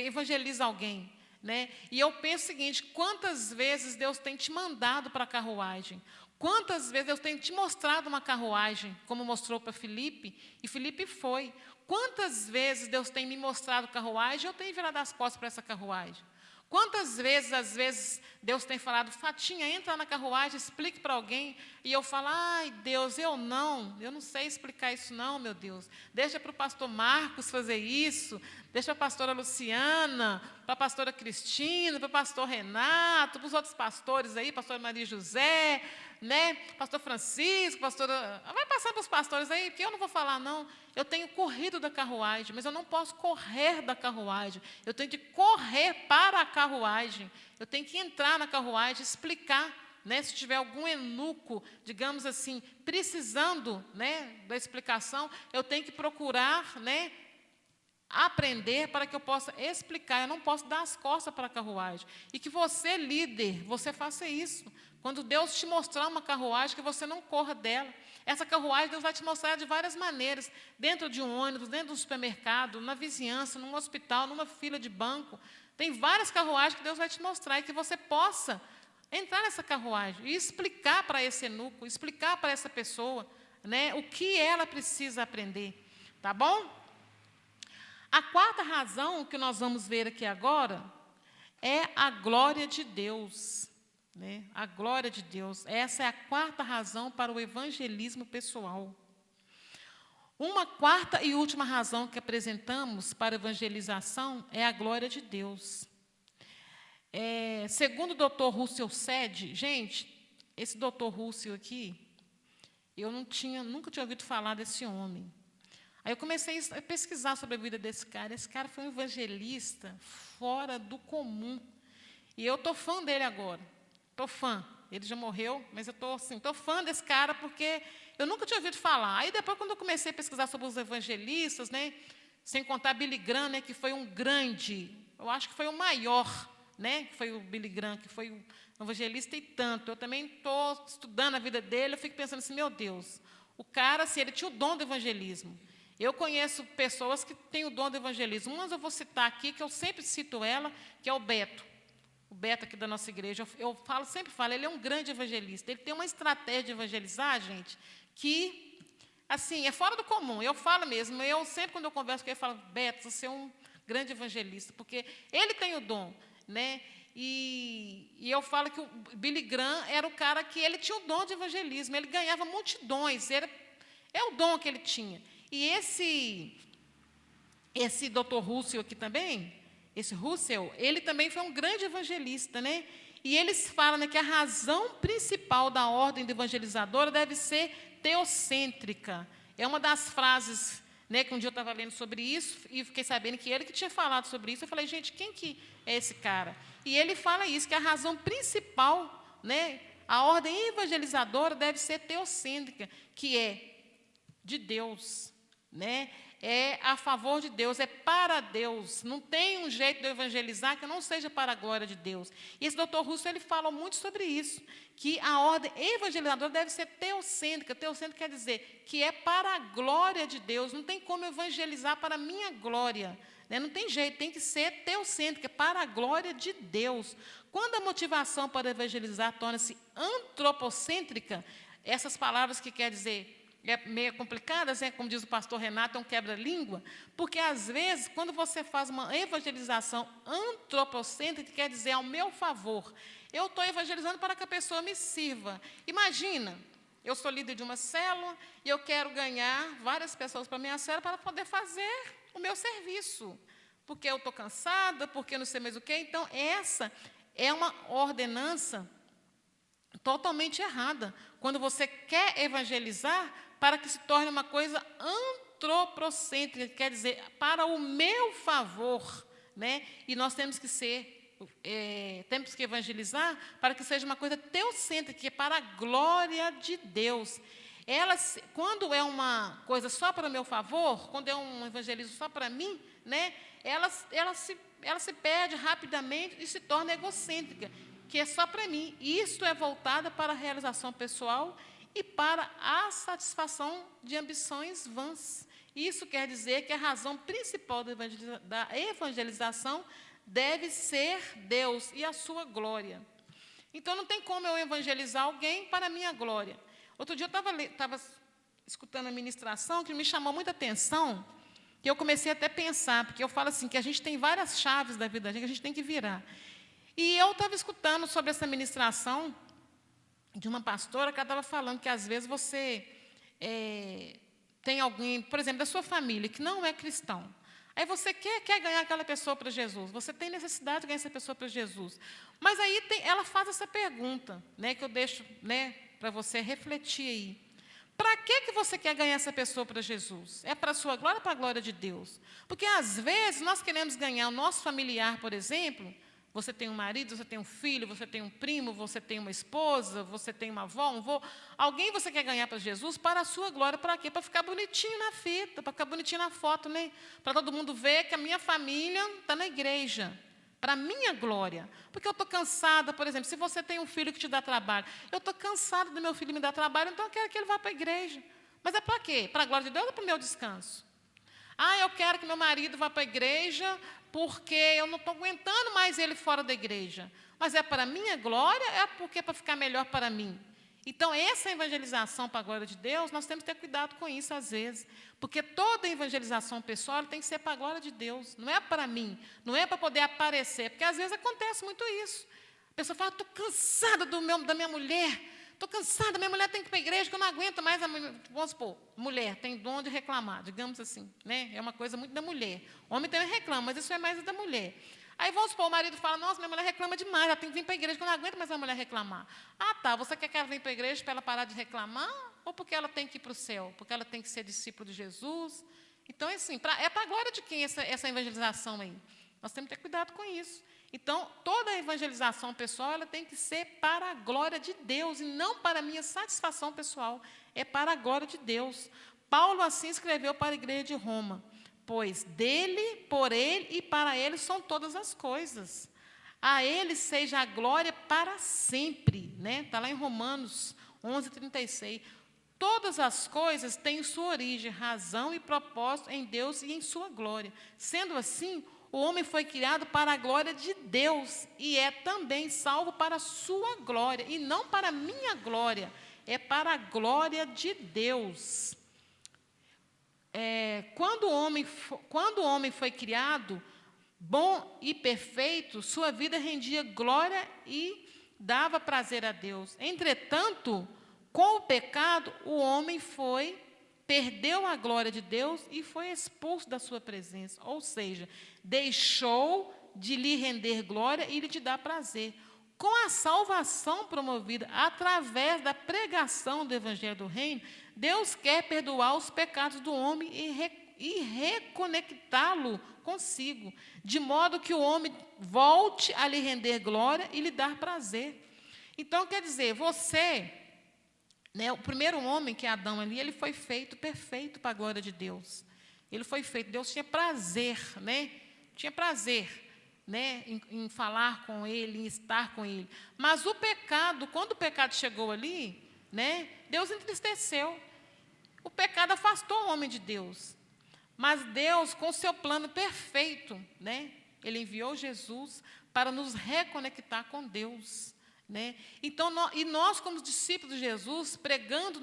evangeliza alguém. Né? E eu penso o seguinte, quantas vezes Deus tem te mandado para a carruagem? Quantas vezes Deus tem te mostrado uma carruagem, como mostrou para Filipe, e Filipe foi. Quantas vezes Deus tem me mostrado carruagem, eu tenho virado as costas para essa carruagem. Quantas vezes, às vezes, Deus tem falado, Fatinha, entra na carruagem, explique para alguém, e eu falo, ai, Deus, eu não sei explicar isso não, meu Deus. Deixa para o pastor Marcos fazer isso, deixa para a pastora Luciana, para a pastora Cristina, para o pastor Renato, para os outros pastores aí, pastora Maria José, né, pastor Francisco, pastora... Vai passar para os pastores aí, porque eu não vou falar não. Eu tenho corrido da carruagem, mas eu não posso correr da carruagem. Eu tenho que correr para a carruagem. Eu tenho que entrar na carruagem, explicar, né, se tiver algum eunuco, digamos assim, precisando, né, da explicação, eu tenho que procurar, né, aprender para que eu possa explicar. Eu não posso dar as costas para a carruagem. E que você, líder, você faça isso. Quando Deus te mostrar uma carruagem, que você não corra dela. Essa carruagem Deus vai te mostrar de várias maneiras. Dentro de um ônibus, dentro de um supermercado, na vizinhança, num hospital, numa fila de banco. Tem várias carruagens que Deus vai te mostrar e que você possa entrar nessa carruagem e explicar para esse eunuco, explicar para essa pessoa, né, o que ela precisa aprender. Tá bom? A quarta razão que nós vamos ver aqui agora é a glória de Deus. Né? A glória de Deus. Essa é a quarta razão para o evangelismo pessoal. Uma quarta e última razão que apresentamos para a evangelização é a glória de Deus. Segundo o Dr. Russell Sede, gente, esse Dr. Russell aqui, eu nunca tinha ouvido falar desse homem. Aí eu comecei a pesquisar sobre a vida desse cara. Esse cara foi um evangelista fora do comum. E eu estou fã dele agora. Estou fã. Ele já morreu, mas eu estou fã desse cara porque eu nunca tinha ouvido falar. Aí depois, quando eu comecei a pesquisar sobre os evangelistas, né, sem contar Billy Graham, né, que foi um grande, eu acho que foi o maior, né, que foi o Billy Graham, que foi um evangelista e tanto. Eu também estou estudando a vida dele, eu fico pensando assim, meu Deus, o cara, assim, ele tinha o dom do evangelismo. Eu conheço pessoas que têm o dom do evangelismo. Umas eu vou citar aqui, que eu sempre cito ela, que é o Beto. O Beto aqui da nossa igreja. Eu sempre falo, ele é um grande evangelista. Ele tem uma estratégia de evangelizar, gente, que, assim, é fora do comum. Eu falo mesmo, eu sempre, quando eu converso com ele, eu falo, Beto, você é um grande evangelista, porque ele tem o dom, né? E eu falo que o Billy Graham era o cara que ele tinha o dom de evangelismo, ele ganhava multidões, é o dom que ele tinha. E esse Dr. Russell aqui também, esse Russell, ele também foi um grande evangelista, né? E eles falam, né, que a razão principal da ordem de evangelizadora deve ser teocêntrica. É uma das frases, né, que um dia eu estava lendo sobre isso e fiquei sabendo que ele que tinha falado sobre isso. Eu falei, gente, quem que é esse cara? E ele fala isso, que a razão principal, né, a ordem evangelizadora deve ser teocêntrica, que é de Deus. Né? É a favor de Deus, é para Deus. Não tem um jeito de eu evangelizar que não seja para a glória de Deus. E esse Dr. Russell, ele fala muito sobre isso, que a ordem evangelizadora deve ser teocêntrica. Teocêntrica quer dizer que é para a glória de Deus. Não tem como evangelizar para a minha glória. Né? Não tem jeito, tem que ser teocêntrica, para a glória de Deus. Quando a motivação para evangelizar torna-se antropocêntrica, essas palavras que quer dizer meio complicadas, como diz o pastor Renato, é um quebra-língua, porque, às vezes, quando você faz uma evangelização antropocêntrica, quer dizer ao meu favor. Eu estou evangelizando para que a pessoa me sirva. Imagina, eu sou líder de uma célula e eu quero ganhar várias pessoas para a minha célula para poder fazer o meu serviço, porque eu estou cansada, porque não sei mais o quê. Então, essa é uma ordenança totalmente errada, quando você quer evangelizar para que se torne uma coisa antropocêntrica, quer dizer, para o meu favor, né? E nós temos que evangelizar para que seja uma coisa teocêntrica, que é para a glória de Deus. Quando é uma coisa só para o meu favor, quando é um evangelismo só para mim, né? Ela se perde rapidamente e se torna egocêntrica, que é só para mim. Isso é voltada para a realização pessoal e para a satisfação de ambições vãs. Isso quer dizer que a razão principal da evangelização deve ser Deus e a sua glória. Então, não tem como eu evangelizar alguém para a minha glória. Outro dia eu estava escutando a ministração que me chamou muita atenção, que eu comecei até a pensar, porque eu falo assim, que a gente tem várias chaves da vida da gente, que a gente tem que virar. E eu estava escutando sobre essa ministração de uma pastora que ela estava falando que, às vezes, você tem alguém, por exemplo, da sua família, que não é cristão. Aí você quer ganhar aquela pessoa para Jesus, você tem necessidade de ganhar essa pessoa para Jesus. Mas aí ela faz essa pergunta, né, que eu deixo, né, para você refletir aí. Para que você quer ganhar essa pessoa para Jesus? É para a sua glória ou para a glória de Deus? Porque, às vezes, nós queremos ganhar o nosso familiar, por exemplo. Você tem um marido, você tem um filho, você tem um primo, você tem uma esposa, você tem uma avó, um avô. Alguém você quer ganhar para Jesus para a sua glória. Para quê? Para ficar bonitinho na fita, para ficar bonitinho na foto, né? Para todo mundo ver que a minha família está na igreja. Para a minha glória. Porque eu estou cansada, por exemplo, se você tem um filho que te dá trabalho, eu estou cansada do meu filho me dar trabalho, então eu quero que ele vá para a igreja. Mas é para quê? Para a glória de Deus ou para o meu descanso? Eu quero que meu marido vá para a igreja porque eu não estou aguentando mais ele fora da igreja. Mas é para a minha glória, é porque é para ficar melhor para mim. Então, essa evangelização para a glória de Deus, nós temos que ter cuidado com isso às vezes. Porque toda evangelização pessoal tem que ser para a glória de Deus. Não é para mim, não é para poder aparecer. Porque às vezes acontece muito isso. A pessoa fala, estou cansada da minha mulher. Estou cansada, minha mulher tem que ir para a igreja, que eu não aguento mais. Vamos supor, mulher tem dom de reclamar, digamos assim. Né? É uma coisa muito da mulher. Homem também reclama, mas isso é mais da mulher. Aí, vamos supor, o marido fala, nossa, minha mulher reclama demais, ela tem que vir para a igreja, que eu não aguento mais a mulher reclamar. Tá, você quer que ela venha para a igreja para ela parar de reclamar? Ou porque ela tem que ir para o céu? Porque ela tem que ser discípulo de Jesus? Então, assim, é para a glória de quem essa evangelização aí? Nós temos que ter cuidado com isso. Então, toda a evangelização pessoal, ela tem que ser para a glória de Deus, e não para a minha satisfação pessoal, é para a glória de Deus. Paulo assim escreveu para a igreja de Roma, pois dele, por ele e para ele são todas as coisas. A ele seja a glória para sempre. Está lá em Romanos 11:36. Todas as coisas têm sua origem, razão e propósito em Deus e em sua glória. Sendo assim, o homem foi criado para a glória de Deus e é também salvo para a sua glória, e não para a minha glória, é para a glória de Deus. Quando o homem foi criado, bom e perfeito, sua vida rendia glória e dava prazer a Deus. Entretanto, com o pecado, o homem perdeu a glória de Deus e foi expulso da sua presença. Ou seja, deixou de lhe render glória e lhe dar prazer. Com a salvação promovida através da pregação do Evangelho do Reino, Deus quer perdoar os pecados do homem e reconectá-lo consigo, de modo que o homem volte a lhe render glória e lhe dar prazer. Então, quer dizer, você, o primeiro homem, que é Adão ali, ele foi feito perfeito para a glória de Deus. Ele foi feito, Deus tinha prazer, tinha prazer, em falar com ele, em estar com ele. Mas o pecado, quando o pecado chegou ali, Deus entristeceu. O pecado afastou o homem de Deus. Mas Deus, com o seu plano perfeito, Ele enviou Jesus para nos reconectar com Deus. Então, nós, como discípulos de Jesus, pregando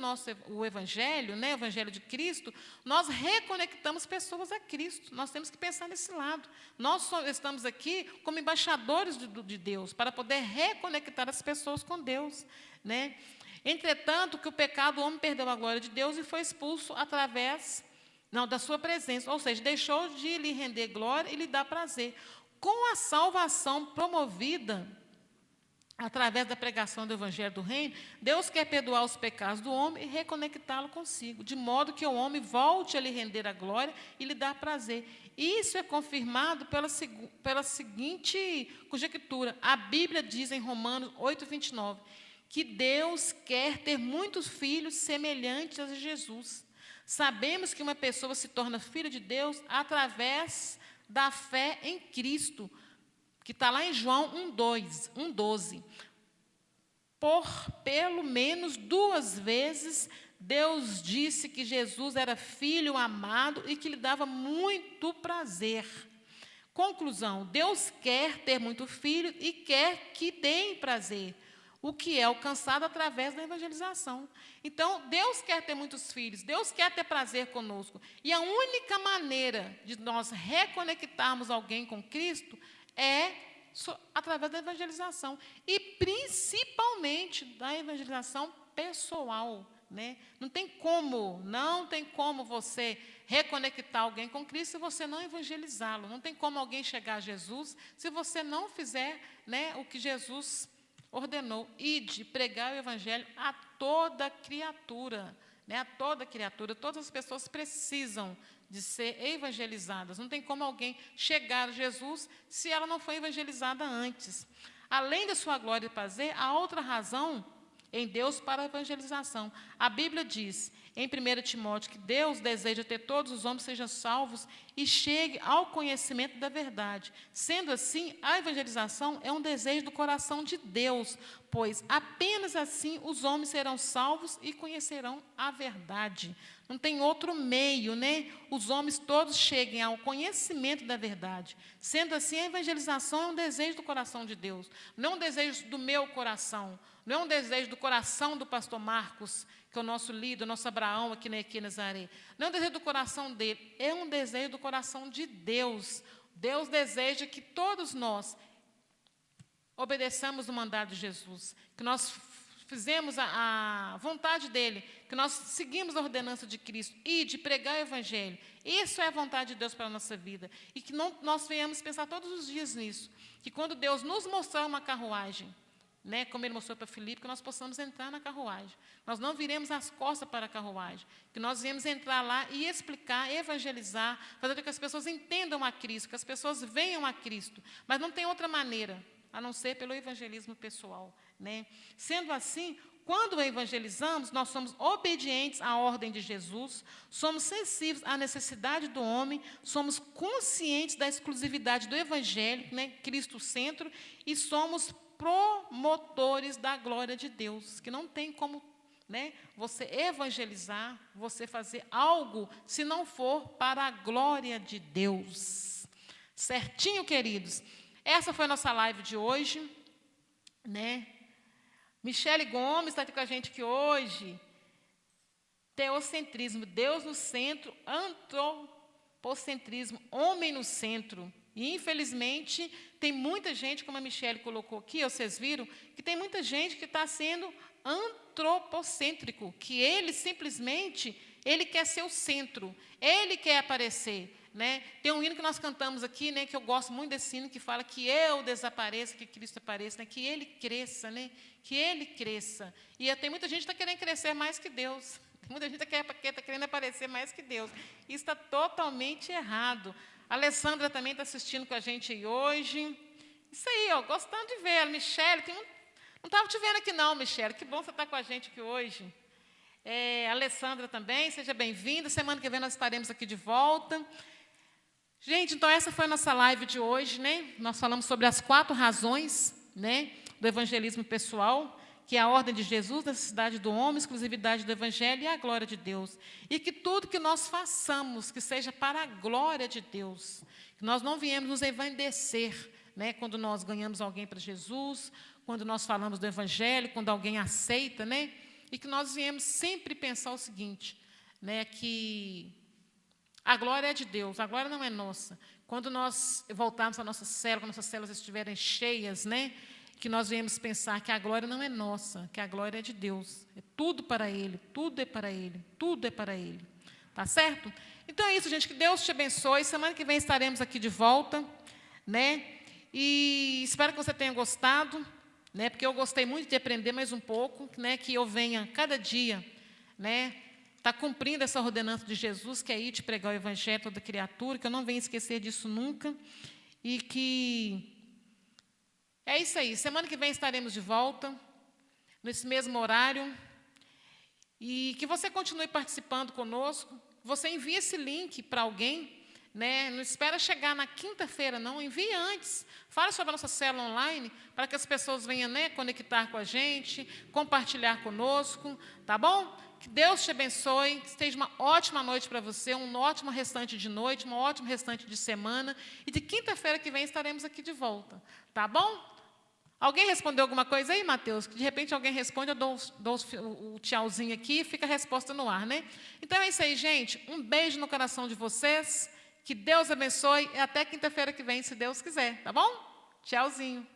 o Evangelho, o Evangelho de Cristo, nós reconectamos pessoas a Cristo. Nós temos que pensar nesse lado. Nós estamos aqui como embaixadores de Deus, para poder reconectar as pessoas com Deus. Entretanto, que o pecado, o homem perdeu a glória de Deus e foi expulso da sua presença, ou seja, deixou de lhe render glória e lhe dar prazer. Com a salvação promovida através da pregação do Evangelho do Reino, Deus quer perdoar os pecados do homem e reconectá-lo consigo, de modo que o homem volte a lhe render a glória e lhe dar prazer. Isso é confirmado pela seguinte conjectura. A Bíblia diz em Romanos 8:29, que Deus quer ter muitos filhos semelhantes a Jesus. Sabemos que uma pessoa se torna filho de Deus através da fé em Cristo, que está lá em João 1:12. Por pelo menos 2 vezes, Deus disse que Jesus era filho amado e que lhe dava muito prazer. Conclusão, Deus quer ter muito filho e quer que deem prazer. o que é alcançado através da evangelização. Então, Deus quer ter muitos filhos, Deus quer ter prazer conosco. E a única maneira de nós reconectarmos alguém com Cristo é através da evangelização. E principalmente da evangelização pessoal. Né? Não tem como você reconectar alguém com Cristo se você não evangelizá-lo. Não tem como alguém chegar a Jesus se você não fizer, né, o que Jesus ordenou, ide pregar o evangelho a toda criatura, né, a toda criatura. Todas as pessoas precisam de ser evangelizadas. Não tem como alguém chegar a Jesus se ela não foi evangelizada antes. Além da sua glória e prazer, há outra razão em Deus para a evangelização. A Bíblia diz, em 1 Timóteo, que Deus deseja ter todos os homens sejam salvos e chegue ao conhecimento da verdade. Sendo assim, a evangelização é um desejo do coração de Deus, pois apenas assim os homens serão salvos e conhecerão a verdade. Não tem outro meio, né? Os homens todos cheguem ao conhecimento da verdade. Sendo assim, a evangelização é um desejo do coração de Deus, não é um desejo do meu coração, não é um desejo do coração do pastor Marcos, que é o nosso líder, o nosso Abraão aqui na Equi Nazaré. Não é um desejo do coração dele, é um desejo do coração de Deus. Deus deseja que todos nós obedeçamos o mandado de Jesus, que nós fizemos a vontade dele, que nós seguimos a ordenança de Cristo e de pregar o evangelho. Isso é a vontade de Deus para a nossa vida. E que nós venhamos pensar todos os dias nisso, que quando Deus nos mostrar uma carruagem, né, como ele mostrou para Filipe, que nós possamos entrar na carruagem. Nós não viremos as costas para a carruagem, que nós viemos entrar lá e explicar, evangelizar, fazer com que as pessoas entendam a Cristo, que as pessoas venham a Cristo. Mas não tem outra maneira, a não ser pelo evangelismo pessoal. Né? Sendo assim, quando evangelizamos, nós somos obedientes à ordem de Jesus, somos sensíveis à necessidade do homem, somos conscientes da exclusividade do evangelho, né, Cristo centro, e somos promotores da glória de Deus, que não tem como, né, você evangelizar, você fazer algo, se não for para a glória de Deus. Certinho, queridos? Essa foi a nossa live de hoje, né? Michele Gomes está aqui com a gente aqui hoje. Teocentrismo, Deus no centro, antropocentrismo, homem no centro. E, infelizmente, tem muita gente, como a Michele colocou aqui, vocês viram, que tem muita gente que está sendo antropocêntrico, que ele simplesmente, ele quer ser o centro, ele quer aparecer. Né? Tem um hino que nós cantamos aqui, né, que eu gosto muito desse hino, que fala que eu desapareça, que Cristo apareça, né, que Ele cresça, né, que Ele cresça. E tem muita gente que está querendo crescer mais que Deus. Tem muita gente que está querendo aparecer mais que Deus. Isso está totalmente errado. A Alessandra também está assistindo com a gente aí hoje. Isso aí, ó, gostando de ver. A Michele, não estava te vendo aqui não, Michele. Que bom você estar com a gente aqui hoje. A Alessandra também, seja bem-vinda. Semana que vem nós estaremos aqui de volta. Gente, então essa foi a nossa live de hoje, né? Nós falamos sobre as 4 razões, né, do evangelismo pessoal, que é a ordem de Jesus, a necessidade do homem, a exclusividade do evangelho e a glória de Deus. E que tudo que nós façamos, que seja para a glória de Deus, que nós não viemos nos envaidecer, né, quando nós ganhamos alguém para Jesus, quando nós falamos do evangelho, quando alguém aceita, né? E que nós viemos sempre pensar o seguinte, né, que a glória é de Deus, a glória não é nossa. Quando nós voltarmos à nossa célula, quando nossas células estiverem cheias, né, que nós viemos pensar que a glória não é nossa, que a glória é de Deus. É tudo para Ele, tudo é para Ele, tudo é para Ele. Tá certo? Então é isso, gente, que Deus te abençoe. Semana que vem estaremos aqui de volta, né? E espero que você tenha gostado, né, porque eu gostei muito de aprender mais um pouco, né, que eu venha cada dia, né, está cumprindo essa ordenança de Jesus, que é ir te pregar o evangelho a toda criatura, que eu não venho esquecer disso nunca, e que é isso aí. Semana que vem estaremos de volta, nesse mesmo horário, e que você continue participando conosco. Você envia esse link para alguém, né? Não espera chegar na quinta-feira, não, envie antes. Fale sobre a nossa célula online, para que as pessoas venham, né, conectar com a gente, compartilhar conosco, tá bom? Que Deus te abençoe, que esteja uma ótima noite para você, um ótimo restante de noite, um ótimo restante de semana. E de quinta-feira que vem estaremos aqui de volta, tá bom? Alguém respondeu alguma coisa aí, Mateus? De repente alguém responde, eu dou o tchauzinho aqui e fica a resposta no ar, né? Então é isso aí, gente. Um beijo no coração de vocês. Que Deus abençoe e até quinta-feira que vem, se Deus quiser, tá bom? Tchauzinho.